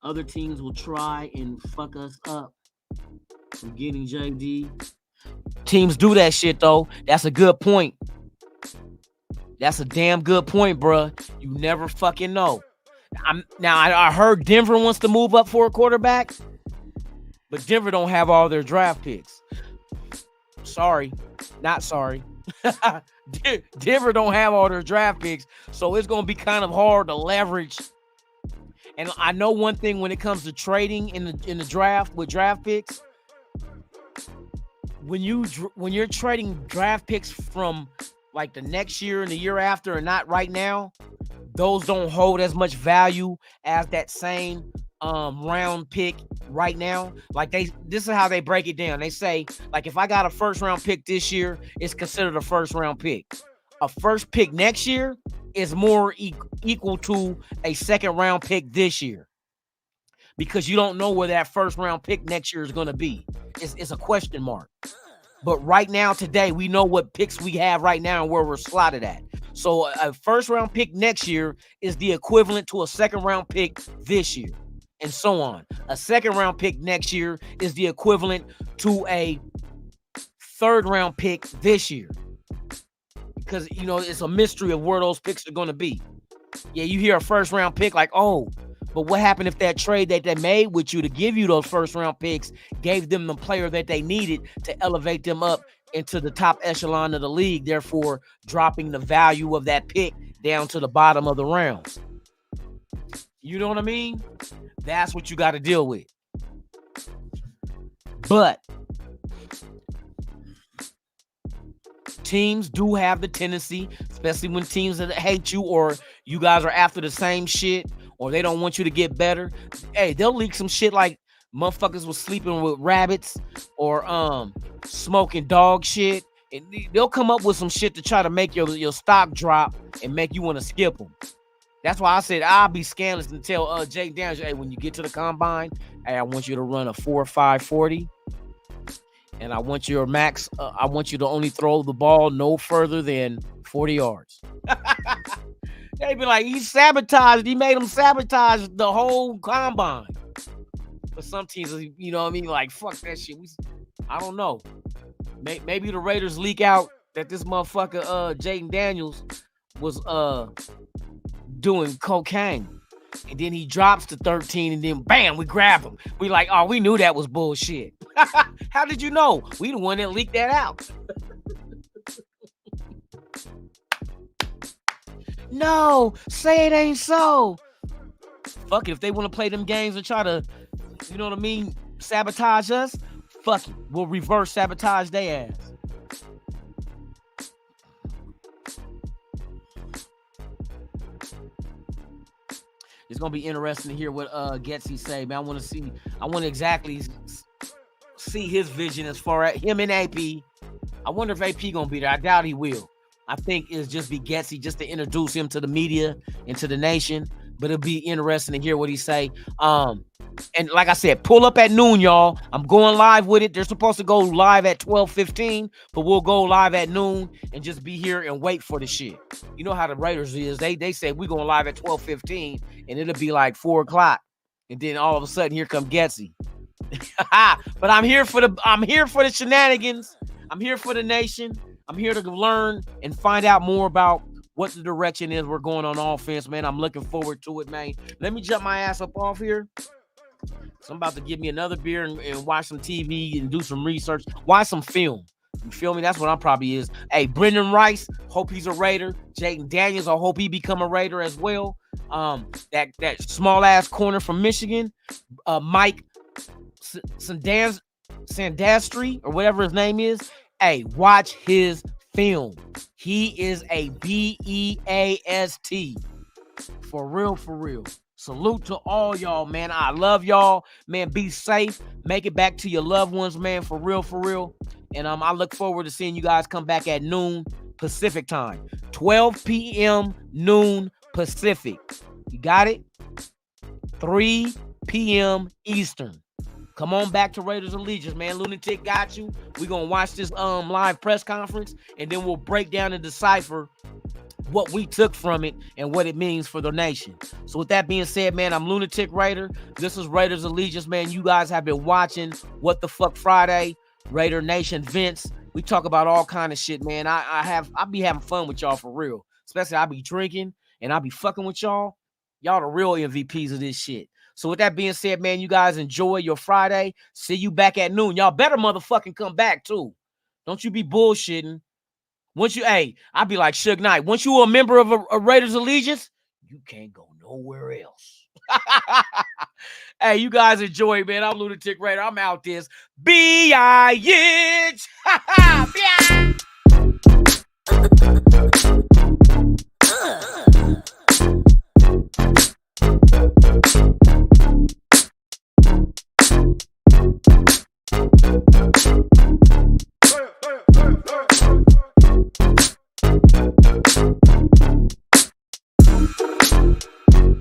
other teams will try and fuck us up from getting JD? Teams do that shit, though. That's a good point. That's a damn good point, bruh. You never fucking know. I heard Denver wants to move up for a quarterback, but Denver don't have all their draft picks. Sorry. Not sorry. Denver don't have all their draft picks, so it's going to be kind of hard to leverage. And I know one thing when it comes to trading in the draft with draft picks, when you're trading draft picks from like the next year and the year after and not right now, those don't hold as much value as that same round pick right now. Like this is how they break it down. They say, like, if I got a first round pick this year, it's considered a first round pick. A first pick next year is more equal to a second round pick this year, because you don't know where that first round pick next year is going to be. It's a question mark. But right now, today, we know what picks we have right now and where we're slotted at. So a first round pick next year is the equivalent to a second round pick this year, and so on. A second round pick next year is the equivalent to a third round pick this year. Because, you know, it's a mystery of where those picks are going to be. Yeah, you hear a first round pick like, oh, but what happened if that trade that they made with you to give you those first round picks gave them the player that they needed to elevate them up into the top echelon of the league, therefore dropping the value of that pick down to the bottom of the rounds? You know what I mean? That's what you got to deal with. But teams do have the tendency, especially when teams that hate you or you guys are after the same shit or they don't want you to get better. Hey, they'll leak some shit like motherfuckers was sleeping with rabbits or smoking dog shit. And they'll come up with some shit to try to make your stock drop and make you want to skip them. That's why I said I'll be scandalous and tell Jake Daniels, hey, when you get to the combine, hey, I want you to run a 4.5 40. And I want your max, I want you to only throw the ball no further than 40 yards. They be like, he sabotaged. He made him sabotage the whole combine. But some teams, you know what I mean? Like, fuck that shit. I don't know. Maybe the Raiders leak out that this motherfucker Jaden Daniels was doing cocaine. And then he drops to 13 and then bam, we grab him. We like, oh, we knew that was bullshit. How did you know? We the one that leaked that out. No, say it ain't so. Fuck it. If they want to play them games and try to, you know what I mean, sabotage us, fuck it. We'll reverse sabotage their ass. It's gonna be interesting to hear what Getsy say, man. I want to exactly see his vision as far as him and AP. I wonder if AP gonna be there. I doubt he will. I think it'll just be Getsy just to introduce him to the media and to the nation. But it'll be interesting to hear what he say. And like I said, pull up at noon, y'all. I'm going live with it. They're supposed to go live at 12:15, but we'll go live at noon and just be here and wait for the shit. You know how the Raiders is. They say we're going live at 12:15, and it'll be like 4 o'clock. And then all of a sudden, here come Getsy. But I'm here for the shenanigans. I'm here for the nation. I'm here to learn and find out more about what the direction is we're going on offense, man. I'm looking forward to it, man. Let me jump my ass up off here. So I'm about to give me another beer and watch some TV and do some research. Watch some film. You feel me? That's what I probably is. Hey, Brendan Rice, hope he's a Raider. Jaden Daniels, I hope he become a Raider as well. That small ass corner from Michigan, Mike Sandastri or whatever his name is. Hey, watch his film. He is a BEAST. For real, for real. Salute to all y'all, man. I love y'all. Man, be safe. Make it back to your loved ones, man. For real, for real. And I look forward to seeing you guys come back at noon Pacific time. 12 p.m. noon Pacific. You got it? 3 p.m. Eastern. Come on back to Raiders Allegiance, man. Lunatic got you. We're going to watch this live press conference, and then we'll break down and decipher what we took from it and what it means for the nation. So with that being said, man, I'm Lunatic Raider. This is Raiders Allegiance, man. You guys have been watching What the Fuck Friday, Raider Nation Vince. We talk about all kind of shit, man. I be having fun with y'all for real. Especially I be drinking and I be fucking with y'all. Y'all the real MVPs of this shit. So with that being said, man, you guys enjoy your Friday. See you back at noon. Y'all better motherfucking come back too. Don't you be bullshitting. Once you, I be like Suge Knight. Once you a member of a Raiders Allegiance, you can't go nowhere else. Hey, you guys enjoy, man. I'm Lunatic Raider. I'm out this. B-I-H.